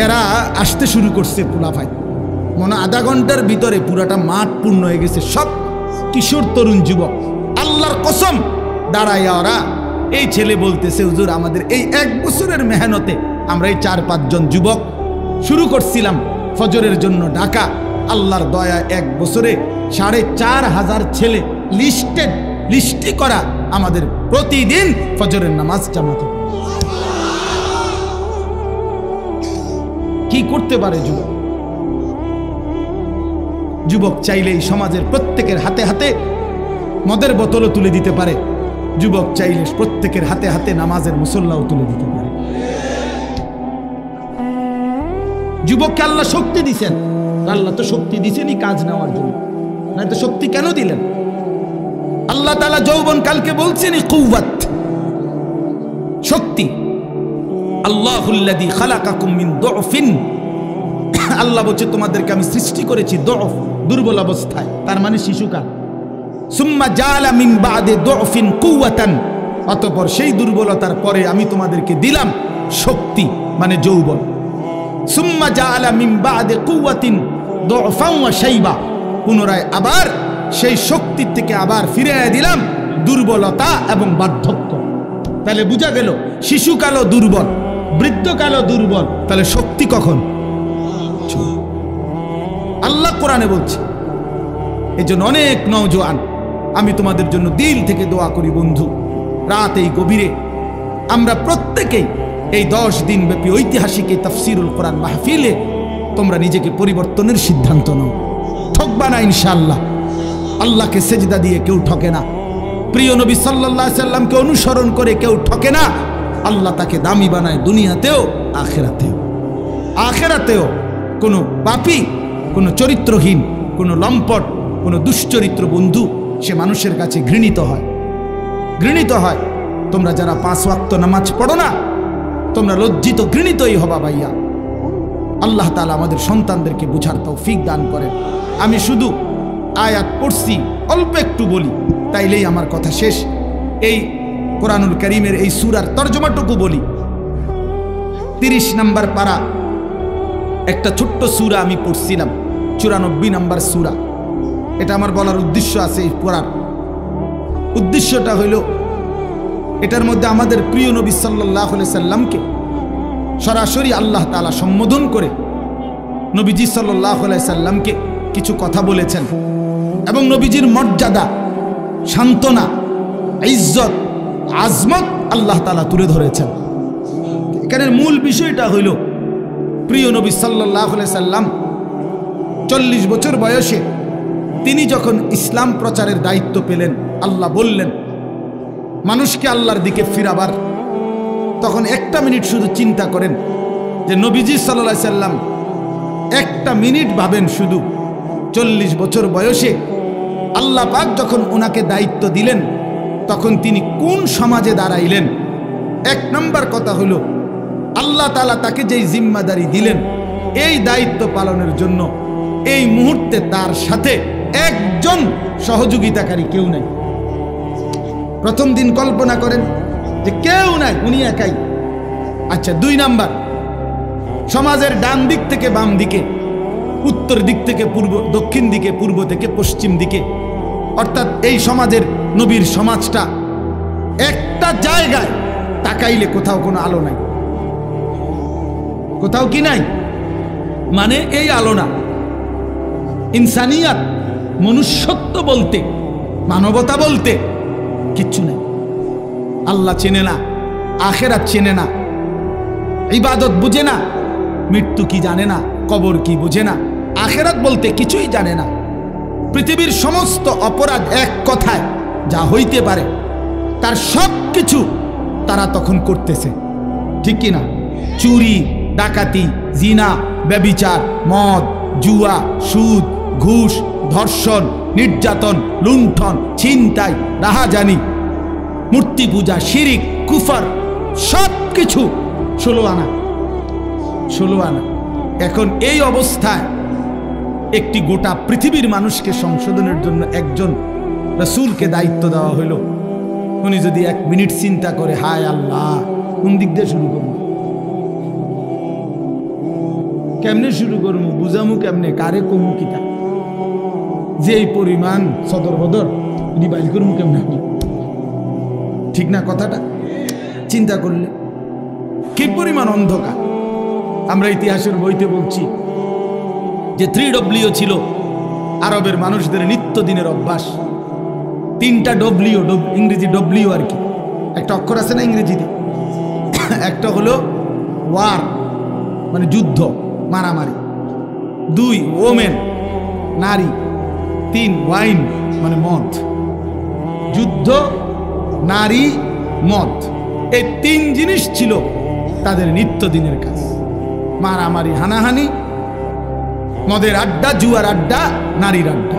Speaker 1: এরা আসতে শুরু করছে পোলাপাই। মনে আধা ঘন্টার ভিতরে পুরাটা মাঠ পূর্ণ হয়ে গেছে, সব কিশোর তরুণ যুবক। আল্লাহর কসম, দাঁড়াইয়া ওরা, এই ছেলে বলতেছে, হুজুর আমাদের এই 1 বছরের মেহনতে আমরা এই 4-5 জন যুবক শুরু করছিলাম ফজরের জন্য ডাকা। আল্লাহর দয়া 1 বছরে 4,500 ছেলে লিস্টি করা আমাদের প্রতিদিন ফজরের নামাজ জামাতে। কি করতে পারে যুবক? যুবক চাইলেই সমাজের প্রত্যেকের হাতে হাতে মদের বোতলও তুলে দিতে পারে। যুবক চাইলে প্রত্যেকের হাতে হাতে নামাজের মুসল্লাও তুলে দিতে পারে। যুবককে আল্লাহ শক্তি দিছেন, আল্লাহ তো শক্তি দিছেনই কাজ নেওয়ার জন্য, না তো শক্তি কেন দিলেন? আল্লাহ তাআলা যৌবন কালকে বলছেন কুওয়াত, শক্তি। আল্লাহুল্লাযী খালাকাকুম মিন দুফিন, আল্লাহ বলছে তোমাদেরকে আমি সৃষ্টি করেছি দুফ, দুর্বল অবস্থায়, তার মানে শিশুকাল। সুম্মা জাআলা মিন বা'দি দুফিন কুওয়াতান, অতঃপর সেই দুর্বলতার পরে আমি তোমাদেরকে দিলাম শক্তি, মানে যৌবন। সুম্মা জাআলা মিন বা'দি কুওয়াতিন দুফান ওয়া শাইবা, পুনরায় আবার সেই শক্তির থেকে আবার ফিরিয়ে দিলাম দুর্বলতা এবং বার্ধক্য। তাহলে বোঝা গেল শিশুকালও দুর্বল, বৃদ্ধকালও দুর্বল, তাহলে শক্তি কখন? আল্লাহ কোরআনে বলছে। এই জন্য অনেক নওজোয়ান, আমি তোমাদের জন্য দিল থেকে দোয়া করি বন্ধু, রাত এই গভীরে আমরা প্রত্যেকেই এই 10 দিন ব্যাপী ঐতিহাসিক এই তাফসিরুল কোরআন মাহফিলে তোমরা নিজেকে পরিবর্তনের সিদ্ধান্ত নাও। ঠকবা না ইনশাআল্লাহ। আল্লাহকে সেজদা দিয়ে কেউ ঠকে না, প্রিয় নবী সাল্লাল্লাহু আলাইহি সাল্লামকে অনুসরণ করে কেউ ঠকে না। আল্লাহ তাকে দামি বানায় দুনিয়াতেও আখিরাতেও। আখিরাতেও কোনো পাপী, কোনো চরিত্রহীন, কোনো লম্পট, কোনো দুশ্চরিত্র বন্ধু সে মানুষের কাছে ঘৃণিত হয়, ঘৃণিত হয়। তোমরা যারা 5 ওয়াক্ত নামাজ পড়ো না, তোমরা লজ্জিত ঘৃণিতই হবা ভাইয়া। আল্লাহ তাআলা আমাদের সন্তানদেরকে বুঝার তৌফিক দান করেন। আমি শুধু আয়াত পড়ছি, অল্প একটু বলি, তাইলেই আমার কথা শেষ। এই কোরআনুল কারীমের এই সূরার তরজমাটুকু বলি। 30 নম্বর পারা একটা ছোট্ট সূরা আমি পড়ছিলাম, 94 নম্বর সূরা। এটা আমার বলার উদ্দেশ্য আছে, এই পড়ার উদ্দেশ্যটা হইল এটার মধ্যে আমাদের প্রিয় নবী সাল্লাল্লাহু আলাইহি সাল্লামকে সরাসরি আল্লাহ তাআলা সম্বোধন করে নবীজি সাল্লাল্লাহু আলাইহি সাল্লামকে কিছু কথা বলেছেন এবং নবীজির মর্যাদা, সান্ত্বনা, ইজ্জত, আজমত আল্লাহ তাআলা তুলে ধরেছেন। এখানের মূল বিষয়টা হইল প্রিয় নবী সাল্লাল্লাহু আলাইহি সাল্লাম 40 বছর বয়সে তিনি যখন ইসলাম প্রচারের দায়িত্ব পেলেন, আল্লাহ বললেন মানুষকে আল্লাহর দিকে ফিরাবার, তখন একটা মিনিট শুধু চিন্তা করেন যে নবীজি সাল্লাল্লাহু আলাইহি সাল্লাম একটা মিনিট ভাবেন, শুধু 40 বছর বয়সে আল্লাহ পাক যখন ওনাকে দায়িত্ব দিলেন তখন তিনি কোন সমাজে দাঁড়াইলেন। 1 নম্বর কথা হলো আল্লাহ তাআলা তাকে যেই জিম্মাদারি দিলেন, এই দায়িত্ব পালনের জন্য এই মুহূর্তে তার সাথে একজন সহযোগিতাকারী কেউ নাই। প্রথম দিন কল্পনা করেন যে কেউ নাই, উনি একাই। আচ্ছা, 2 নাম্বার, সমাজের ডান দিক থেকে বাম দিকে, উত্তর দিক থেকে পূর্ব, দক্ষিণ দিকে, পূর্ব থেকে পশ্চিম দিকে, অর্থাৎ এই সমাজের নবীর সমাজটা একটা জায়গায় তাকাইলে কোথাও কোনো আলো নাই, কোথাও কি নাই, মানে এই আলো না। ইনসানিয়াত, মনুষ্যত্ব বলতে, মানবতা বলতে কিচ্ছু নেই। আল্লাহ চেনে না, আখিরাত চেনে না, ইবাদত বুঝে না, মৃত্যু কি জানে না, কবর কি বুঝে না, আখিরাত বলতে কিছুই জানে না। পৃথিবীর সমস্ত অপরাধ এক কথায় যা হইতে পারে তার সব কিছু তারা তখন করতেছে, ঠিক কি না? চুরি, ডাকাতি, জিনা, ব্যভিচার, মদ, জুয়া, সুদ, ঘুষ, ধর্ষণ, নির্যাতন, লুণ্ঠন, ছিনতাই, রাহাজানি, মূর্তি পূজা, শিরিক, কুফর, সব কিছু 16 আনা। এখন এই অবস্থায় একটি গোটা পৃথিবীর মানুষকে সংশোধনের জন্য একজন রাসূলকে দায়িত্ব দেওয়া হইল, উনি যদি 1 মিনিট চিন্তা করে, হায় আল্লাহ কোন দিক দিয়ে শুরু করবো, কেমনে শুরু করবো, বুঝামু কেমনে, কারে কমু কিতা, যে এই পরিমাণ সদর বদর নিবাইল করবো কেমনে, ঠিক না কথাটা? চিন্তা করলে কি পরিমাণ অন্ধকার। আমরা ইতিহাসের বইতে বলছি যে 3W ছিল আরবের মানুষদের নিত্যদিনের অভ্যাস। 3টা W, ইংরেজি W আর কি, একটা অক্ষর আছে না ইংরেজিতে, একটা হলো ওয়ার মানে যুদ্ধ, মারামারি, 2 ওমেন নারী, 3 ওয়াইন মানে মদ। যুদ্ধ, নারী, মদ, এই 3 জিনিস ছিল তাদের নিত্যদিনের কাজ। মারামারি, হানাহানি, মদের আড্ডা, জুয়ার আড্ডা, নারীর আড্ডা,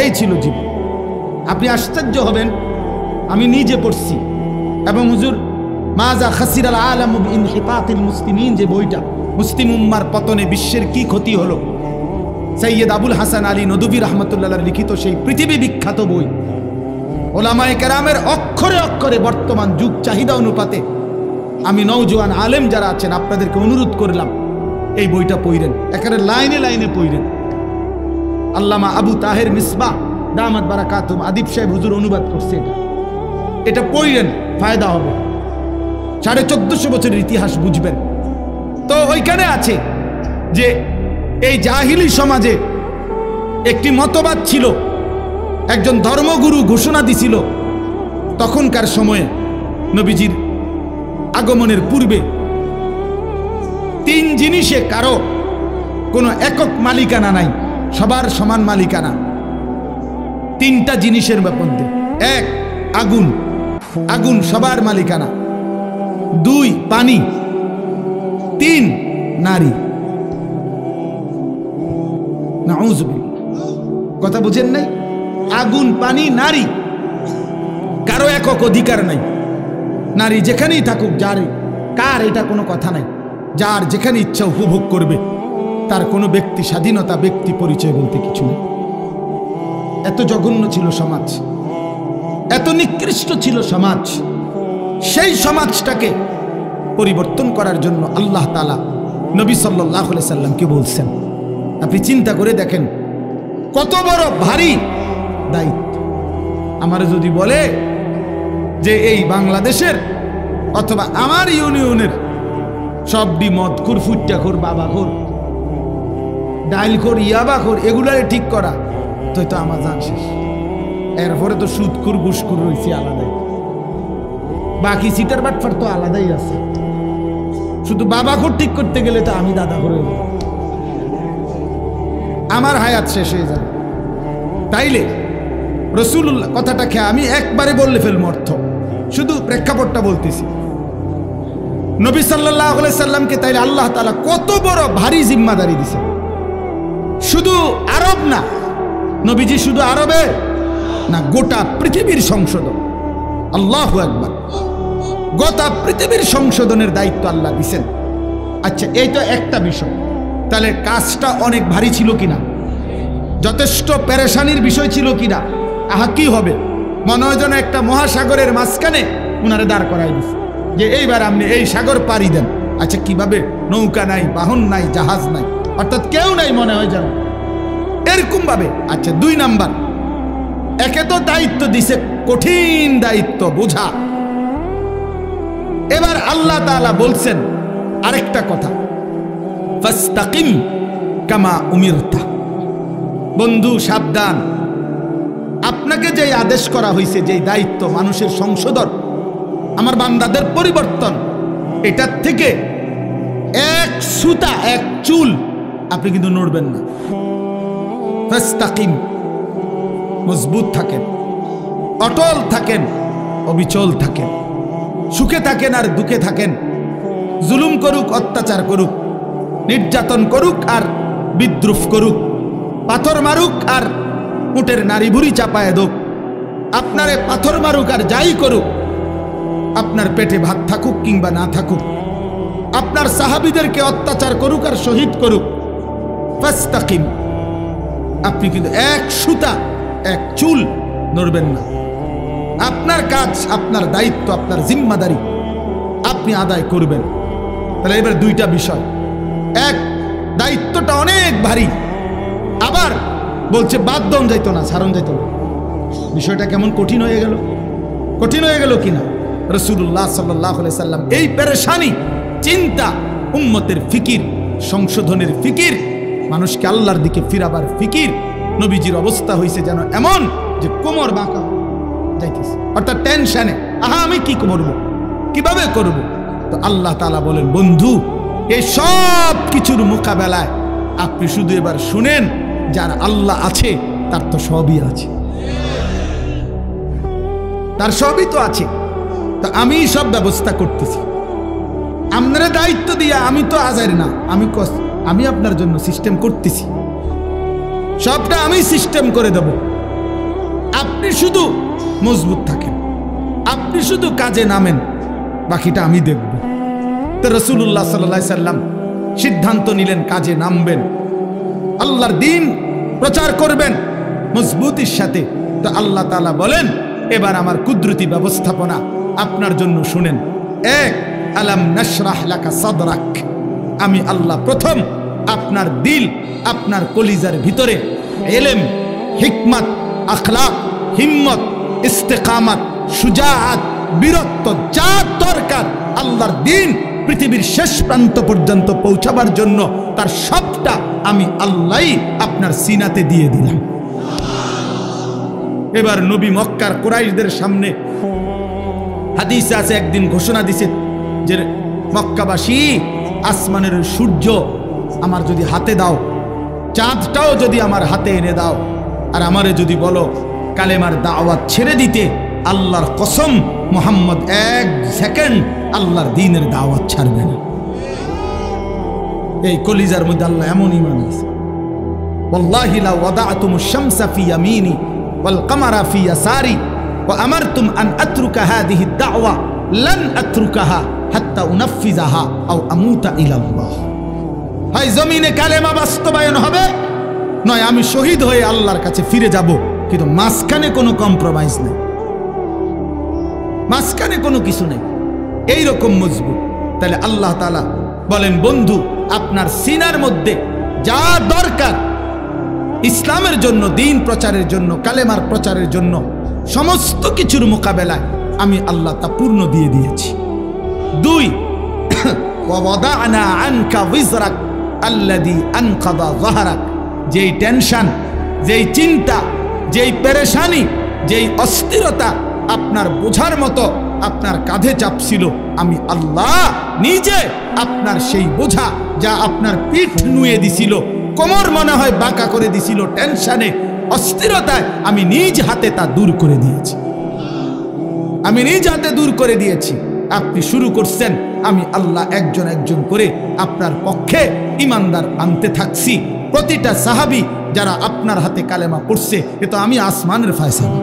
Speaker 1: এই ছিল জীবন। আপনি আশ্চর্য হবেন, আমি নিজে পড়ছি, এবং হুজুর মাজা খাসিরাল আলাম বিইনহিতাতিল মুসলিমিন যে বইটা, মুসলিম উম্মার পতনে বিশ্বের কি ক্ষতি হলো, সৈয়দ আবুল হাসান আলী নদভী রাহমাতুল্লাহ লিখিত সেই পৃথিবী বিখ্যাত বই, ওলামায়ে কেরামের অক্ষরে অক্ষরে বর্তমান যুগ চাহিদা অনুপাতে আমি নওজোয়ান আলেম যারা আছেন আপনাদেরকে অনুরোধ করলাম এই বইটা পড়েন, একেবারে লাইনে লাইনে পড়েন। আল্লামা আবু তাহের মিসবাহ দামাত বারাকাতুহুম আদিব সাহেব হুজুর অনুবাদ করছে, এটা পড়েন, ফায়দা হবে। 1450 বছরের ইতিহাস বুঝবেন। তো ওইখানে আছে যে এই জাহিলি সমাজে একটি মতবাদ ছিল, একজন ধর্মগুরু ঘোষণা দিছিল তখনকার সময়ে নবীজির আগমনের পূর্বে 3 জিনিসে কারো কোনো একক মালিকানা নাই, সবার সমান মালিকানা। 3টা জিনিসের মধ্যে, 1 আগুন, আগুন সবার মালিকানা, 2 পানি, 3 নারী। নাউযুবিল্লাহ, কথা বুঝেন নাই? আগুন, পানি, নারী, কারো একক অধিকার নাই। নারী যেখানেই থাকুক, যার কার এটা কোনো কথা নাই, যার যেখানে ইচ্ছা উপভোগ করবে, তার কোনো ব্যক্তি স্বাধীনতা, ব্যক্তি পরিচয় বলতে কিছু নেই। এত জঘন্য ছিল সমাজ, এত নিকৃষ্ট ছিল সমাজ। সেই সমাজটাকে পরিবর্তন করার জন্য আল্লাহ তাআলা নবী সাল্লাল্লাহু আলাইহি সাল্লামকে বলছেন। আপনি চিন্তা করে দেখেন কত বড় ভারী দায়িত্ব। আমার যদি বলে যে এই বাংলাদেশের অথবা আমার ইউনিয়নের সবডি মদখোর, ফুট্টাখোর, বাবাখোর, ডাইলখোর, ইয়াবাখোর, এগুলারে ঠিক করা, তো আমার জান শেষ। এরপরে তো সুদখোর, ঘুষখোর রয়েছে আলাদাই, বাকি সিটার বাটফার তো আলাদাই আছে। শুধু বাবাখোর ঠিক করতে গেলে তো আমি দাদা করে আমার হায়াত শেষ হয়ে যাবে। তাইলে রাসূলুল্লাহ কথাটাকে আমি একবারে বললে ফেলবো অর্থ, শুধু প্রেক্ষাপটটা বলতেছি। নবী সাল্লাল্লাহু আলাইহি সাল্লামকে তাইলে আল্লাহ তাআলা কত বড় ভারী জিম্মাদারি দিয়েছেন। শুধু আরব না, নবীজি শুধু আরবে না, গোটা পৃথিবীর সংশোধন। আল্লাহু আকবার, গোটা পৃথিবীর সংশোধনের দায়িত্ব আল্লাহ দিয়েছেন। আচ্ছা, এই তো একটা বিষয়, তাহলে কাজটা অনেক ভারী ছিল কিনা, যথেষ্ট পেরেশানির বিষয় ছিল কিনা? আহা, কি হবে, মনে হয় যেন একটা মহাসাগরের মাঝখানে উনারে দাঁড় করাই দিচ্ছে যে এইবার আপনি এই সাগর পাড়ি দেন। আচ্ছা, কিভাবে? নৌকা নাই, বাহন নাই, জাহাজ নাই, অর্থাৎ কেউ নাই, মনে হয় যেন এরকম ভাবে। আচ্ছা, 2 নাম্বার, একে তো দায়িত্ব দিছে, কঠিন দায়িত্ব বোঝা। এবার আল্লাহ তাআলা বলছেন আরেকটা কথা, ফাস্তাকিম কামা উমিরতা। বন্ধু সাবধান, আপনাকে যে আদেশ করা হয়েছে, যে দায়িত্ব মানুষের সংশোধন, আমার বান্দাদের পরিবর্তন, এটার থেকে এক সুতা, এক চুল আপনি কিন্তু নড়বেন না। ফাস্তাকিম, মজবুত থাকেন, অটল থাকেন, অবিচল থাকেন, সুখে থাকেন আর দুঃখে থাকেন, জুলুম করুক, অত্যাচার করুক, নির্যাতন করুক আর বিদ্রুপ করুক, পাথর মারুক আর উটের নারী ভুড়ি চাপায় দোক, আপনারে পাথর মারুক আর যাই করুক, আপনার পেটে ভাত থাকুক কিংবা না থাকুক, আপনার সাহাবীদেরকে অত্যাচার করুক আর শহীদ করুক, ফাস্তাকিম, আপনি কিন্তু এক সুতা, এক চুল নড়বেন না। আপনার কাজ, আপনার দায়িত্ব, আপনার জিম্মাদারি আপনি আদায় করবেন। তাহলে এবার দুইটা বিষয়, এক, দায়িত্বটা অনেক ভারী, আবার বলছে বাদ দন যাইতো না, ছাড়ন যাইতো না। বিষয়টা কেমন কঠিন হয়ে গেল, কঠিন হয়ে গেল কিনা? রাসূলুল্লাহ সাল্লাল্লাহু আলাইহি সাল্লাম এই পেরেশানি, চিন্তা, উম্মতের ফিকির, সংশোধনের ফিকির, মানুষকে আল্লাহর দিকে ফিরাবার ফিকির, নবীজির অবস্থা হয়েছে যেন এমন যে কোমর বাঁকা যাইতেছে, অর্থাৎ টেনশনে, আহা আমি কি করব, কিভাবে করব? তো আল্লাহ তাআলা বলেন, বন্ধু এই সব কিছুর মোকাবেলায় আপনি শুধু এবার শুনেন, যার আল্লাহ আছে তার তো সবই আছে, তার সবই তো আছে। তো আমি সব ব্যবস্থা করতেছি, আপনারা দায়িত্ব দিয়া, আমি তো আজার না, আমি আপনার জন্য সিস্টেম করতেছি, সবটা আমি সিস্টেম করে দেব। আপনি শুধু মজবুত থাকেন, আপনি শুধু কাজে নামেন, বাকিটা আমি দেখব। তো রাসূলুল্লাহ সাল্লাল্লাহু আলাইহি সাল্লাম সিদ্ধান্ত নিলেন কাজে নামবেন, আল্লাহর দ্বীন প্রচার করবেন মজবুতির সাথে। তো আল্লাহ তাআলা বলেন, এবার আমার কুদরতি ব্যবস্থাপনা আপনার জন্য শুনেন। এক, আলাম নাশরাহ লাকা সাদরাক, আমি আল্লাহ প্রথম আপনার দিল, আপনার কলিজার ভিতরে ইলম, হিকমত, আখলাক, হিম্মত, ইস্তেকামত, শুজাআত, বীরত্ব, যা দরকার আল্লাহর দ্বীন পৃথিবীর শেষ প্রান্ত পর্যন্ত পৌঁছাবার জন্য, তার সবটা আমি আল্লাহই আপনার সিনাতে দিয়ে দিলাম। এবার নবী মক্কার কুরাইশদের সামনে, হাদিসে আছে, একদিন ঘোষণা দিছে যে মক্কাবাসী, আসমানের সূর্য আমার যদি হাতে দাও, চাঁদটাও যদি আমার হাতে এনে দাও, আর আমারে যদি বলো কালেমার দাওয়াত ছেড়ে দিতে, আল্লাহর কসম মুহাম্মদ এক সেকেন্ড আল্লাহর দ্বীনের দাওয়াত ছাড়বে না। এই কলিজার মধ্যে আল্লাহ এমন ঈমান আছে, ওয়াল্লাহি লা ওয়াদাতুমুশ শামসা ফি ইয়ামিনি ওয়াল কামারা ফি ইয়াসারি ওয়া আমারতুম আন আতরুকা হাযিহি দাওয়া লান আতরুকাহা হাত্তা উনাফিজাহা আও আমুতা ইলাল্লাহ। হয় জমিনে কালেমা বাস্তবায়ন হবে, নয় আমি শহীদ হয়ে আল্লাহর কাছে ফিরে যাব, কিন্তু মাঝখানে কোনো কম্প্রোমাইজ নেই, মাঝখানে কোনো কিছু নেই, এইরকম মজবুত। তাহলে আল্লাহ তাআলা বলেন, বন্ধু আপনার সিনার মধ্যে যা দরকার ইসলামের জন্য, দ্বীন প্রচারের জন্য, কালেমার প্রচারের জন্য, সমস্ত কিছুর মোকাবেলায় আমি আল্লাহ তা পূর্ণ দিয়ে দিয়েছি। দুই, ওয়াদানা আনকা বিজরাক আল্লাযী আনকাযা যাহরাক, যেই টেনশন, যেই চিন্তা, যেই পেরেশানি, যেই অস্থিরতা আপনার বোঝার মতো আপনার কাঁধে চাপছিল, আমি আল্লাহ নিজে আপনার সেই বোঝা, যা আপনার পিঠ নুয়ে দিছিল, কোমর মনে হয় বাঁকা করে দিছিল টেনশনে, অস্থিরতায়, আমি নিজ হাতে তা দূর করে দিয়েছি, আমি নিজ হাতে দূর করে দিয়েছি। আপনি শুরু করছেন, আমি আল্লাহ একজন একজন করে আপনার পক্ষে ইমানদার আনতে থাকছি। প্রতিটা সাহাবী যারা আপনার হাতে কালেমা পড়ছে, এ তো আমি আসমানের ফয়সালা।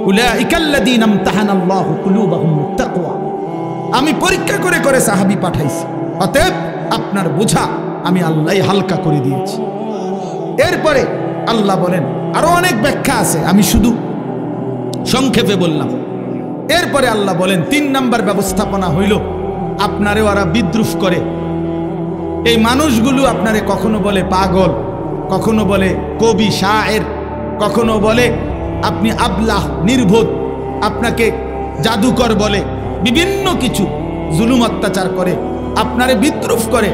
Speaker 1: উলাইকাল্লাযীনা ইমতাহানাল্লাহু কুলুবাহুম লিত-তাকওয়া, আমি পরীক্ষা করে করে সাহাবী পাঠাইছি, অতএব আপনার বোঝা আমি আল্লাহই হালকা করে দিয়েছি। এরপরে আল্লাহ বলেন, আরো অনেক ব্যাখ্যা আছে, আমি শুধু সংক্ষেপে বললাম। এরপরে আল্লাহ বলেন, 3 নাম্বার ব্যবস্থাপনা হইল, আপনারে ওরা বিদ্রুপ করে, এই মানুষগুলো আপনারে কখনো বলে পাগল, কখনো বলে কবি শায়ের, কখনো বলে আপনি আবলাহ, নির্বোধ, আপনাকে জাদুকর বলে, বিভিন্ন কিছু জুলুম অত্যাচার করে, আপনারে বিদ্রুপ করে,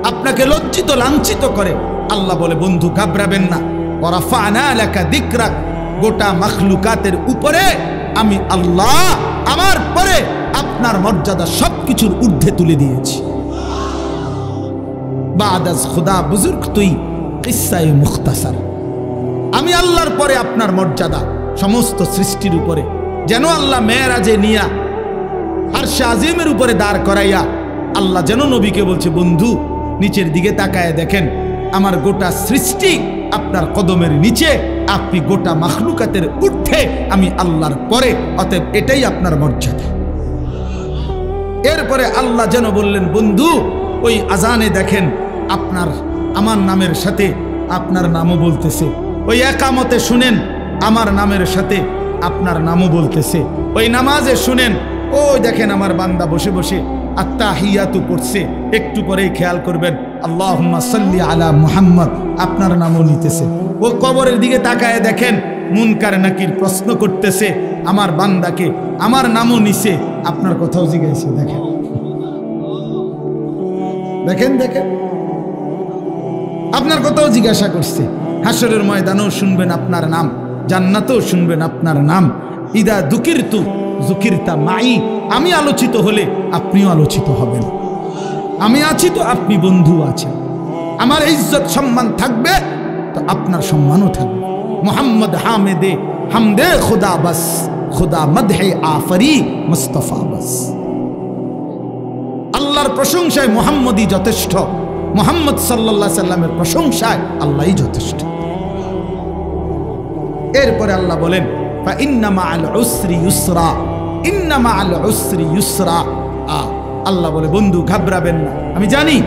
Speaker 1: আপনাকে লজ্জিত লাঞ্ছিত করে। আল্লাহ বলে, বন্ধু ঘাবড়াবেন না, ওয়ারাফা'না লাকা যিকরাক, গোটা মাখলুকাতের উপরে আমি আল্লাহ আমার পরে আপনার মর্যাদা সবকিছুর ঊর্ধ্বে তুলে দিয়েছি। বাদাস খুদা বুজুর্গ তুই কিসসায়ে মুখতাসার, আমি আল্লাহর পরে আপনার মর্যাদা সমস্ত সৃষ্টির উপরে, যেন আল্লাহ মেরাজে নিয়া আরশে আজিমের উপরে দাঁড় করাইয়া আল্লাহ যেন নবীকে বলছে, বন্ধু নিচের দিকে তাকায় দেখেন, আমার গোটা সৃষ্টি আপনার কদমের নিচে, আপনি গোটা মাখলুকাতের ঊর্ধ্বে, আমি আল্লাহর পরে, অতএব এটাই আপনার মর্যাদা। এরপরে আল্লাহ যেন বললেন, বন্ধু ওই আজানে দেখেন আমার নামের সাথে আপনার নামও বলতেছে, ওই একামতে শুনেন আমার নামের সাথে আপনার নামও বলতেছে। ওই নামাজে শুনেন, ওই দেখেন আমার বান্দা বসে বসে আত্তাহিয়াতু পড়ছে, একটু পরেই খেয়াল করবেন আল্লাহুম্মা সাল্লি আলা মুহাম্মদ, আপনার নামও নিতেছে। ও কবরের দিকে তাকায় দেখেন মুনকার নাকির প্রশ্ন করতেছে আমার বান্দাকে, আমার নামও নিছে, আপনার কথাও জিজ্ঞাসা। দেখেন দেখেন দেখেন আপনার কথাও জিজ্ঞাসা করছে। হাসরের ময়দানেও শুনবেন আপনার নাম, জান্নাতেও শুনবেন আপনার নাম। ইদা দুকিরতু যুকিরতা মাই, আমি আলোচিত হলে আপনিও আলোচিত হবেন। আমি আছি তো আপনি বন্ধু আছেন। আমার ইজ্জত সম্মান থাকবে তো আপনার সম্মানও থাকবে। মোহাম্মদ হামেদে হামদে খুদা বাস, খুদা মদহে আফরি মুস্তাফা বাস। আল্লাহর প্রশংসায় মোহাম্মদই যথেষ্ট, মোহাম্মদ সাল্লাল্লাহু আলাইহি সাল্লামের প্রশংসায় আল্লাহই যথেষ্ট। এরপরে আল্লাহ বলেন ফা ইন্না মাআল উসরি ইউসরা, ইন্না মাআল উসরি ইউসরা। আল্লাহ বলে বন্ধু ঘাবড়াবেন না। আমি জানি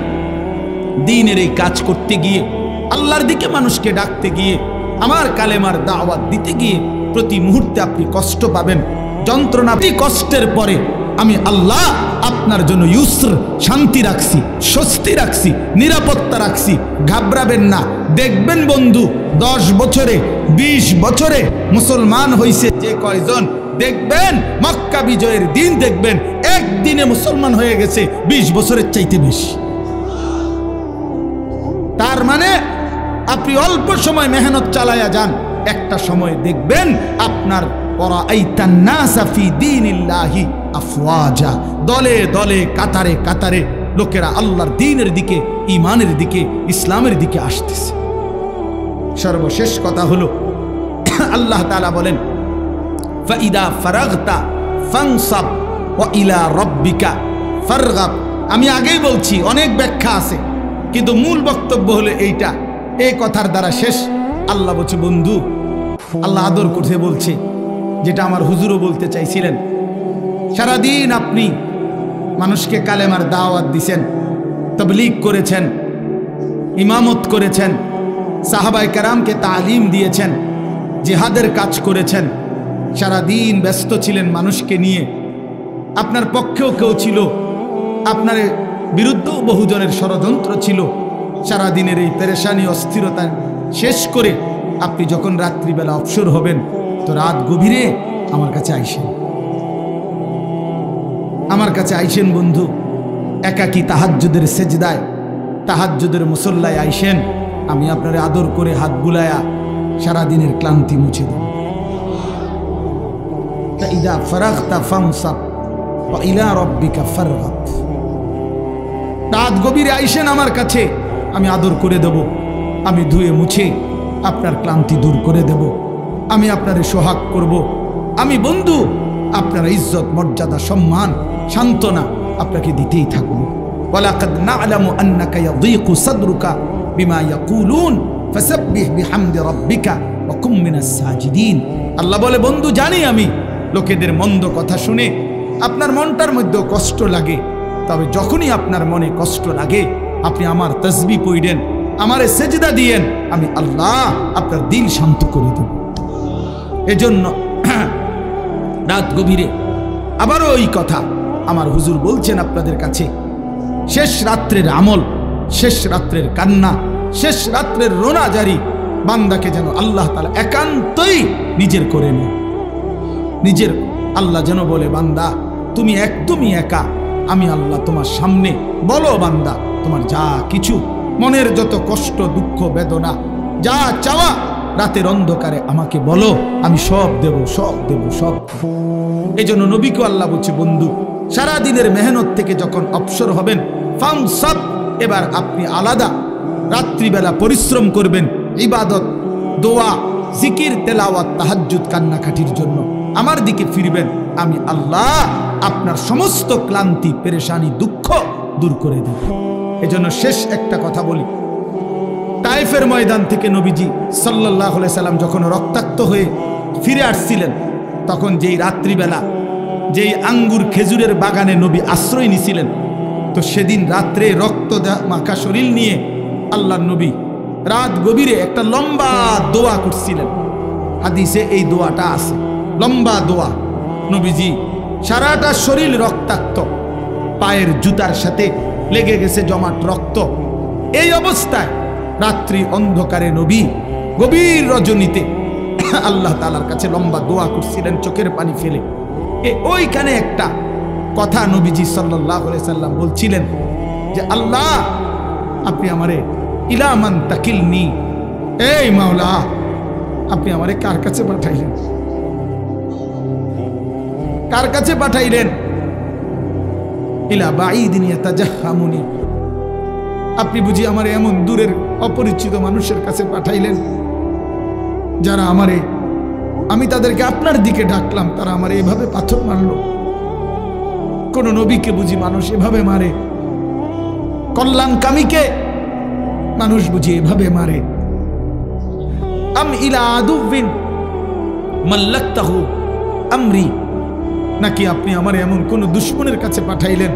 Speaker 1: দ্বীনের এই কাজ করতে গিয়ে, আল্লাহর দিকে মানুষকে ডাকতে গিয়ে, আমার কালেমার দাওয়াত দিতে গিয়ে প্রতি মুহূর্তে আপনি কষ্ট পাবেন, যন্ত্রণা। এই কষ্টের পরে আমি আল্লাহ আপনার জন্য ইউসর, শান্তি রাখছি, স্বস্তি রাখছি, নিরাপত্তা রাখছি। ঘাবড়াবেন না। দেখবেন বন্ধু 10 বছরে 20 বছরে মুসলমান হইছে যে কয়জন, দেখবেন মক্কা বিজয়ের দিন দেখবেন একদিনে মুসলমান হয়ে গেছে 20 বছরের চাইতে বেশি। তার মানে আপনি অল্প সময় মেহনত চালায়া যান, একটা সময় দেখবেন আপনার ওয়ারাআইতান নাসা ফি দীনিল্লাহি আফওয়াজা, দলে দলে কাতারে কাতারে লোকেরা আল্লাহর দ্বীনের দিকে, ঈমানের দিকে, ইসলামের দিকে আসতেছে। সর্বশেষ কথা হলো আল্লাহ তাআলা বলেন ফাইদা ফারাগতা ফানসাব ওয়া ইলা রাব্বিকা ফারগাব। আমি আগেই বলছি, অনেক ব্যাখ্যা আছে, কিন্তু মূল বক্তব্য হলো এইটা। এই কথার দ্বারা শেষ। আল্লাহ বলছে বন্ধু, আল্লাহ আদর করতে বলছে, যেটা আমার হুজুরও বলতে চাইছিলেন। সারাদিন আপনি মানুষকে কালেমার দাওয়াত দিছেন, তাবলীগ করেছেন, ইমামত করেছেন, সাহাবায়ে কেরামকে তালিম দিয়েছেন, জিহাদের কাজ করেছেন, সারাদিন ব্যস্ত ছিলেন মানুষকে নিয়ে। আপনার পক্ষেও কেউ ছিল, আপনার বিরুদ্ধেও বহুজনের ষড়যন্ত্র ছিল। সারাদিনের এই পেরেশানি অস্থিরতা শেষ করে আপনি যখন রাত্রিবেলা অবসর হবেন, তো রাত গভীরে আমার কাছে আইসেন, আমার কাছে আইসেন বন্ধু। একাকী তাহাজ্জুদের সেজদায়, তাহাজ্জুদের মুসল্লায় আইসেন। আমি আপনার আদর করে হাত বুলায়া সারাদিনের ক্লান্তি মুছে দেব। ইদা ফারাগতা ফানসাব ওয়া ইলা রাব্বিকা ফারগাব। রাত গভীরে আইসেন আমার কাছে, আমি আদর করে দেব, আমি ধুয়ে মুছে আপনার ক্লান্তি দূর করে দেব, আমি আপনারে সোহাগ করব। আমি বন্ধু আপনার ইজ্জত, মর্যাদা, সম্মান, সান্ত্বনা আপনাকে দিতেই থাকব। ওয়ালাকাদ না'লামু আন্নাকা ইয়াযীকু সাদরুকা বিমা ইয়াকুলুন ফাসাব্বিহ বিহামদি রাব্বিকা ওয়া কুম মিনাস সাজিদিন। আল্লাহ বলে বন্ধু জানি আমি লোকেদের মন্দ কথা শুনে আপনার মনটার মধ্যে কষ্ট লাগে, তবে যখনই আপনার মনে কষ্ট লাগে আপনি আমার তাসবিহ পড়েন, আমারে সেজদা দিয়েন, আমি আল্লাহ আপনার দিল শান্ত করে দেব। এজন্য রাত গভীরে আবারও ওই কথা আমার হুজুর বলছেন আপনাদের কাছে, শেষ রাত্রের আমল, শেষ রাত্রের কান্না, শেষ রাত্রের রোনা জারি বান্দাকে যেন আল্লাহ তাআলা একান্তই নিজের করে নেয়। নিজের আল্লাহ যেন বলে বান্দা তুমি একদমই একা, আমি আল্লাহ তোমার সামনে। বলো বান্দা তোমার যা কিছু মনের যত কষ্ট, দুঃখ, বেদনা, যা চাওয়া রাতের অন্ধকারে আমাকে বলো, আমি সব দেব, সব দেব, সব। এই জন্য নবীকে আল্লাহ বলছে বন্ধু সারাদিনের মেহনত থেকে যখন অবসর হবেন ফানসাব, এবার আপনি আলাদা রাত্রিবেলা পরিশ্রম করবেন, ইবাদত, দোয়া, জিকির, তেলাওয়াত, তাহাজ্জুদ, কান্নাকাটির জন্য আমার দিকে ফিরবেন। আমি আল্লাহ আপনার সমস্ত ক্লান্তি, পেরেশানি, দুঃখ দূর করে দেব। এজন্য শেষ একটা কথা বলি, তায়েফের ময়দান থেকে নবীজি সাল্লাল্লাহু আলাইহি সাল্লাম যখন রক্তাক্ত হয়ে ফিরে আসছিলেন, তখন যেই রাত্রিবেলা যেই আঙ্গুর খেজুরের বাগানে নবী আশ্রয় নিছিলেন, তো সেদিন রাত্রে রক্ত মাখা শরীর নিয়ে আল্লাহর নবী রাত গভীরে একটা লম্বা দোয়া করছিলেন। হাদিসে এই দোয়াটা আছে, লম্বা দোয়া। নবীজি সারাটা শরীর রক্তাক্ত, পায়ের জুতার সাথে লেগে গেছে জমাট রক্ত। এই অবস্থায় রাত্রি অন্ধকারে নবী গভীর রজনীতে আল্লাহ তাআলার কাছে লম্বা দোয়া করছিলেন চোখের পানি ফেলে। ওইখানে একটা কথা নবীজি সাল্লাল্লাহু আলাইহি সাল্লাম বলছিলেন যে আল্লাহ আপনি আমারে ইলা মান তাকিলনি, এই মাওলা আপনি আমারে কার কাছে পাঠাইলেন, কার কাছে পাঠাইলেন? ইলা বাঈদিন ইয়াতাজাহামুনি, আপনি বুঝি আমারে এমন দূরের অপরিচিত মানুষের কাছে পাঠাইলেন যারা আমারে, আমি তাদেরকে আপনার দিকে ডাকলাম, তারা আমারে এভাবে পাথর মারলো। কোন নবীকে বুঝি মানুষ এভাবে মারে? কল্যাণকামীকে মানুষ বুঝি এভাবে মারে? আম ইলা আদুবিন মাল্লাকতাহু আমরি, নাকি আপনি আমার এমন কোন দুশমনের কাছে পাঠাইলেন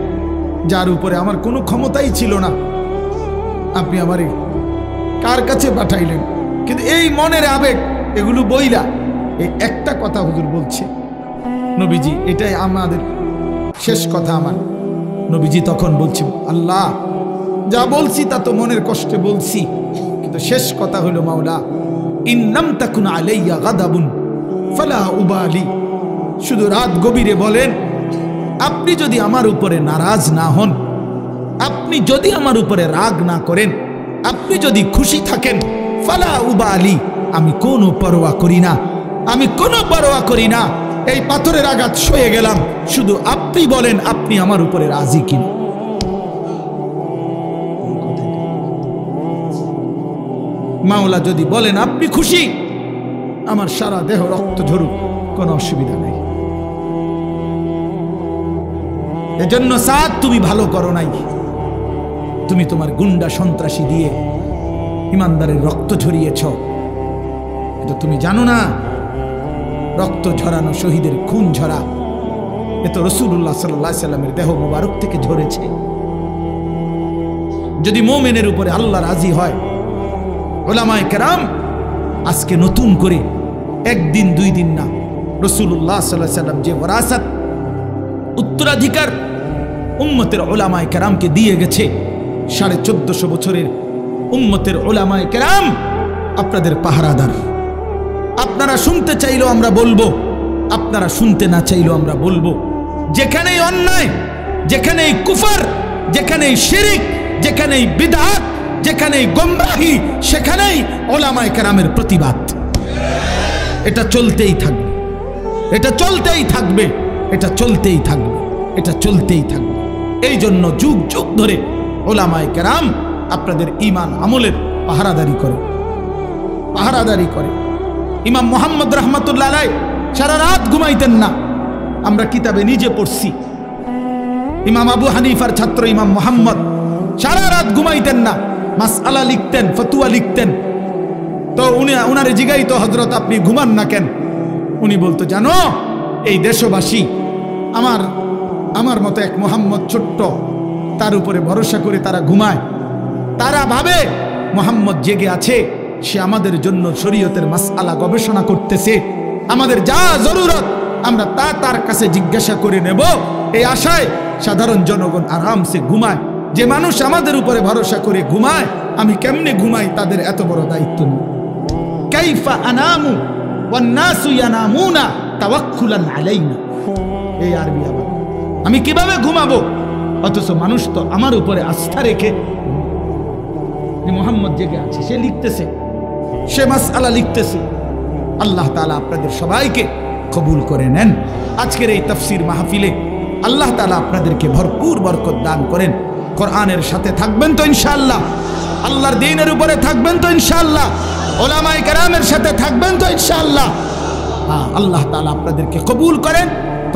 Speaker 1: যার উপরে আমার কোনো ক্ষমতাই ছিল না? আপনি আমারে কার কাছে পাঠাইলেন? কিন্তু এই মনের আবেগ এগুলো বইলা এই একটা কথা হুজুর বলছে নবীজি, এটাই আমাদের শেষ কথা। আমার নবীজি তখন বলছে আল্লাহ যা বলছি তা তো মনের কষ্টে বলছি, কিন্তু শেষ কথা হলো মাওলা ইন লাম তাকুন আলাইয়া গাদাবুন ফালা উবালি, শুধু রাত গভীরে বলেন আপনি যদি আমার উপরে নারাজ না হন, আপনি যদি আমার উপরে রাগ না করেন, আপনি যদি খুশি থাকেন, ফালা উবালি, আমি কোনো পরোয়া করি না, আমি কোনো পরোয়া করি না। এই পাথরের আঘাত সয়ে গেলাম, শুধু আপনি বলেন আপনি আমার উপরে রাজি কিনা। মাওলা যদি বলেন আপনি খুশি, আমার সারা দেহ রক্ত ঝরুক, কোনো অসুবিধা নেই। এজন্য সাদ তুমি ভালো করো নাই, তুমি তোমার গুন্ডা সন্ত্রাসী দিয়ে ইমানদারের রক্ত ঝরিয়েছ। এটা তুমি জানো না? রক্ত ঝরানো, শহীদের খুন ঝরা, এ তো রাসূলুল্লাহ সাল্লাল্লাহু আলাইহি সাল্লামের দেহ মোবারক থেকে ঝরেছে। যদি মুমিনের উপরে আল্লাহ রাজি হয়, উলামায়ে কেরাম আজকে নতুন করে একদিন দুই দিন না, রাসূলুল্লাহ সাল্লাল্লাহু আলাইহি সাল্লাম যে ওয়ারাসাত উত্তরাধিকার উম্মতের উলামায়ে কেরামকে দিয়ে গেছে, 1450 বছরের উম্মতের উলামায়ে কেরাম আপনাদের পাহারাদার। আপনারা শুনতে চাইলেও আমরা বলবো, আপনারা শুনতে না চাইলেও আমরা বলবো। যেখানেই অন্যায়, যেখানেই কুফর, যেখানেই শিরক, যেখানেই বিদআত, যেখানেই গোমরাহি, সেখানেই উলামায়ে কেরামের প্রতিবাদ। এটা চলতেই থাকবে, এটা চলতেই থাকবে, এটা চলতেই থাকবে, এটা চলতেই থাকবে। এই জন্য যুগ যুগ ধরে উলামায়ে কেরাম আপনাদের ঈমান আমলের পাহারাদারি করে, পাহারাদারি করে। ইমাম মুহাম্মদ রাহমাতুল্লাহ আলাইহি সারা রাত ঘুমাইতেন না, আমরা কিতাবে নিজে পড়ছি। ইমাম আবু হানিফার ছাত্র ইমাম মুহাম্মদ সারা রাত ঘুমাইতেন না, মাসআলা লিখতেন, ফতোয়া লিখতেন। তো উনারে জিগাইতো হযরত আপনি ঘুমান না কেন? উনি বলতো জানো এই দেশবাসী আমার মতো এক মুহাম্মদ ছোট্ট, তার উপরে ভরসা করে তারা ঘুমায়। তারা ভাবে মুহাম্মদ জেগে আছে, সে আমাদের জন্য শরীয়তের মাসআলা গবেষণা করতেছে, আমাদের যা জরুরত আমরা তা তার কাছে জিজ্ঞাসা করে নেব। এই আশায় সাধারণ জনগণ আরামসে ঘুমায়। যে মানুষ আমাদের উপরে ভরসা করে ঘুমায়, আমি কেমনে ঘুমাই তাদের এত বড় দায়িত্ব নেই। কাইফা আনামু ওয়ান নাসু ইয়ানামুনা তাওয়াক্কুলান আলাইনা, এই আরবি আবার। আমি কিভাবে ঘুমাবো অথচ মানুষ তো আমার উপরে আস্থা রেখে, মুহাম্মদ জেগে আছে, সে লিখতেছে, সে মাসআলা লিখতেছে। আল্লাহ তাআলা আপনাদের সবাইকে কবুল করে নেন। আজকের এই তাফসীর মাহফিলে আল্লাহ তাআলা আপনাদেরকে ভরপুর বরকত দান করেন। কোরআনের সাথে থাকবেন তো ইনশাআল্লাহ, আল্লাহর দ্বীনের উপরে থাকবেন তো ইনশাআল্লাহ, উলামায়ে কেরামের সাথে থাকবেন তো ইনশাআল্লাহ। আল্লাহ তাআলা আপনাদেরকে কবুল করেন,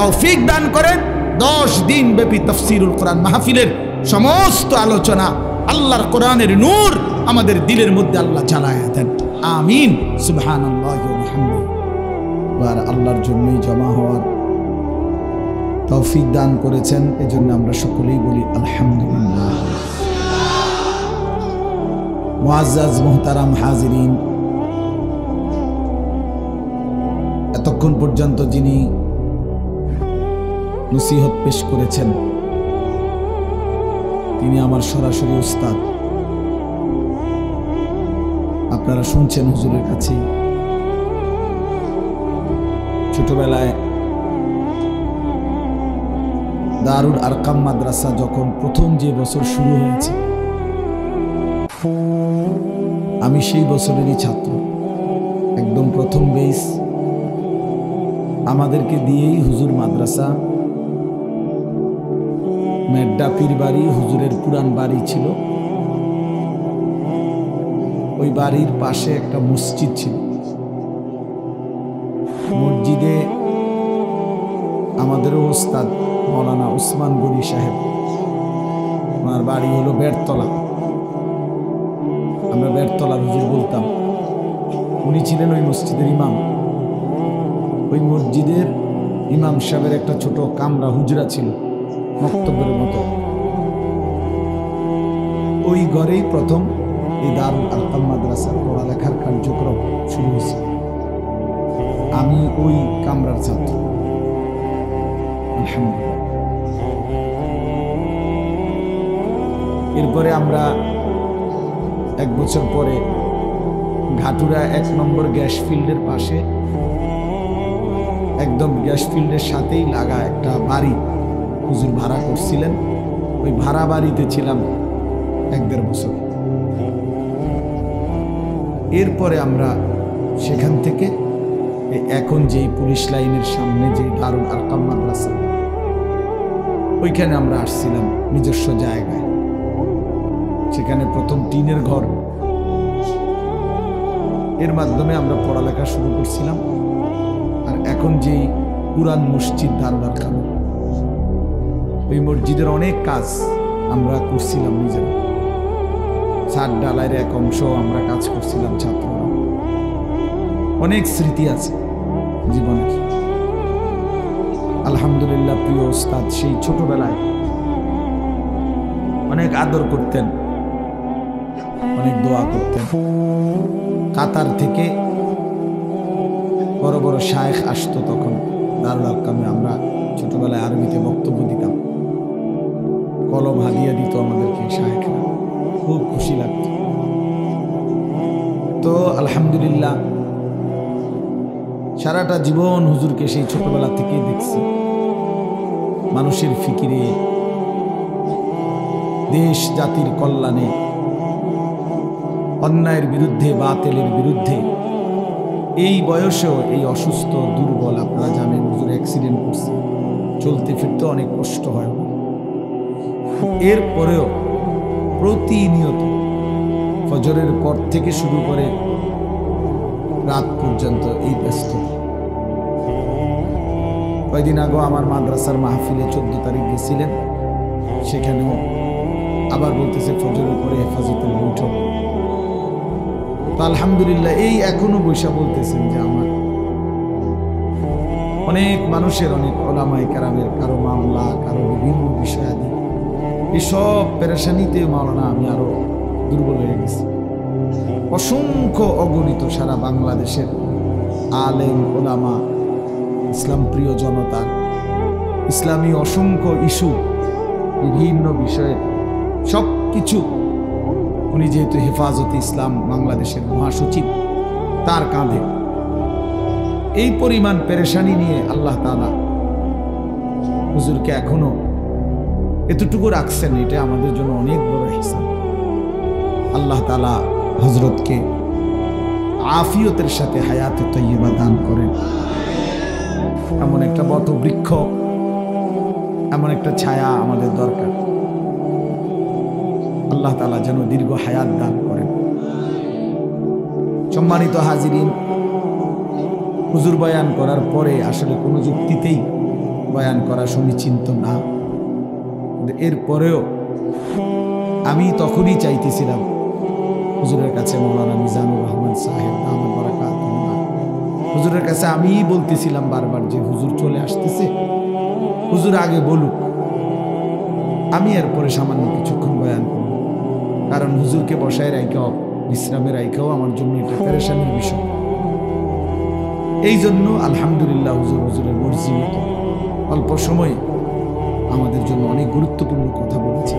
Speaker 1: তৌফিক দান করেন। 10 দিন ব্যাপী তাফসীরুল কোরআন মাহফিলের সমস্ত আলোচনা আল্লাহর কোরআনের নূর আমাদের দিলের মধ্যে আল্লাহ জ্বালায়া দেন। আমিন। সুবহানাল্লাহি ওয়া বিহামদিহি। আল্লাহর জন্যই জমা হওয়ার তৌফিক দান করেছেন, এজন্য আমরা সকলেই বলি আলহামদুলিল্লাহ। মুআজ্জাজ মুহতারাম হাজিরিন, এতক্ষণ পর্যন্ত যিনি নসিহত পেশ করেছেন তিনি আমার সরাসরি উস্তাদ। আপনারা শুনছেন হুজুরের কাছে। ছোটবেলায় দারুল আরকাম মাদ্রাসা যখন প্রথম যে বছর শুরু হয়েছে, আমি সেই বছরেরই ছাত্র। একদম প্রথম বেস আমাদেরকে দিয়েই হুজুর মাদ্রাসা, মেড্ডা পীর বাড়ি হুজুরের পুরান বাড়ি ছিল, ওই বাড়ির পাশে একটা মসজিদ ছিল। মসজিদে আমাদেরও ওস্তাদ মৌলানা উসমান গনি সাহেব, ওনার বাড়ি হলো বেড়তলা, আমরা বেড়তলার হুজুর বলতাম। উনি ছিলেন ওই মসজিদের ইমাম। ওই মসজিদের ইমাম সাহেবের একটা ছোট কামরা হুজরা ছিল, মক্তবের মতো। ওই ঘরেই প্রথম এই দারুল আরকাম মাদ্রাসার পড়ালেখার কার্যক্রম শুরু হয়েছে। আমি ওই কামরার ছাত্র। আলহামদুলিল্লাহ। এরপরে আমরা এক বছর পরে ঘাটুরা 1 নম্বর গ্যাস ফিল্ডের পাশে, একদম গ্যাস ফিল্ডের সাথেই লাগা একটা বাড়ি হুজুর ভাড়া করছিলেন। ওই ভাড়া বাড়িতে ছিলাম 1-1.5 বছর। এরপরে আমরা সেখান থেকে এখন যেই পুলিশ লাইনের সামনে যে দারুল আরকাম মাদ্রাসা, ওইখানে আমরা আসছিলাম নিজস্ব জায়গায়। সেখানে প্রথম টিনের ঘর, এর মাধ্যমে আমরা পড়ালেখা শুরু করছিলাম। আর এখন যেই পুরান মসজিদ দারুল আরকাম, ওই মসজিদের অনেক কাজ আমরা করছিলাম নিজেরা। ছাদ ডালাইয়ের এক অংশ আমরা কাজ করছিলাম ছাত্ররা। অনেক স্মৃতি আছে জীবনের। আলহামদুলিল্লাহ, প্রিয় ওস্তাদ সেই ছোটবেলায় অনেক আদর করতেন, অনেক দোয়া করতেন। কাতার থেকে বড় বড় শায়েখ আসতো তখন দারুল আরকামে। আমরা ছোটবেলায় আরবিতে বক্তব্য দিতাম, কলম হাদিয়া দিত আমাদেরকে শায়েখরা, খুব খুশি লাগত। তো আলহামদুলিল্লাহ, সারাটা জীবন হুজুরকে সেই ছোটবেলা থেকেই দেখছি। মানুষের ফিকিরে, দেশ জাতির কল্যাণে, অন্যায়ের বিরুদ্ধে, বাতিলের বিরুদ্ধে। এই বয়সেও এই অসুস্থ দুর্বল, আপনারা জানেন হুজুর অ্যাক্সিডেন্ট করছে, চলতে ফিরতে অনেক কষ্ট হয়। এরপরেও প্রতিনিয়ত ফজরের পর থেকে শুরু করে রাত পর্যন্ত এই ব্যস্ত। কয়েকদিন আগে আমার মাদ্রাসার মাহফিলে 14 তারিখ গেছিলেন, সেখানেও আবার বলতেছে ফজরের পরে হেফাজতের বৈঠক। তো আলহামদুলিল্লাহ, এই এখনো বৈশা বলতেছেন যে আমার অনেক মানুষের, অনেক ওলামায়ে কেরামের কারো মামলা, কারো বিভিন্ন বিষয়াদি, এসব পেরেশানিতে মাওলানা আমি আরো দুর্বল হয়ে গেছি। অসংখ্য অগণিত সারা বাংলাদেশের আলেম ওলামা, ইসলাম প্রিয় জনতা, ইসলামী অসংখ্য ইস্যু, বিভিন্ন বিষয়ে সব কিছু উনি যেহেতু হেফাজতে ইসলাম বাংলাদেশের মহাসচিব, তার কাঁধে এই পরিমাণ পেরেশানি নিয়ে আল্লাহ তাআলা হুজুরকে এখনো এতটুকু রাখছেন, এটা আমাদের জন্য অনেক বড় হিসাব। আল্লাহ তাআলা হযরতকে আফিয়তের সাথে হায়াতে তয়্যিবা দান করেন। এমন একটা বটবৃক্ষ, এমন একটা ছায়া আমাদের দরকার। আল্লাহ তাআলা যেন দীর্ঘ হায়াত দান করেন। সম্মানিত হাজিরিন, হুজুর বয়ান করার পরে আসলে কোনো যুক্তিতেই বয়ান করা সমীচীন না। এরপরেও আমি তখনই চাইতেছিলাম হুজুরের কাছে, মৌলানা মিজানুর রহমান সাহেব দামাত বারাকাতুহুল্লাহ, হুজুরের কাছে আমি বলতেছিলাম বারবার যে হুজুর চলে আসতেছে, হুজুর আগে বলুক, আমি এরপরে সামান্য কিছুক্ষণ বয়ান করব। কারণ হুজুরকে বসায় রাইখাও, বিশ্রামে রাইখাও আমার জন্য এটা পেরেশানির বিষয়। এই জন্য আলহামদুলিল্লাহ হুজুরের মর্জি মতো অল্প সময়ে আমাদের জন্য অনেক গুরুত্বপূর্ণ কথা বলেছে।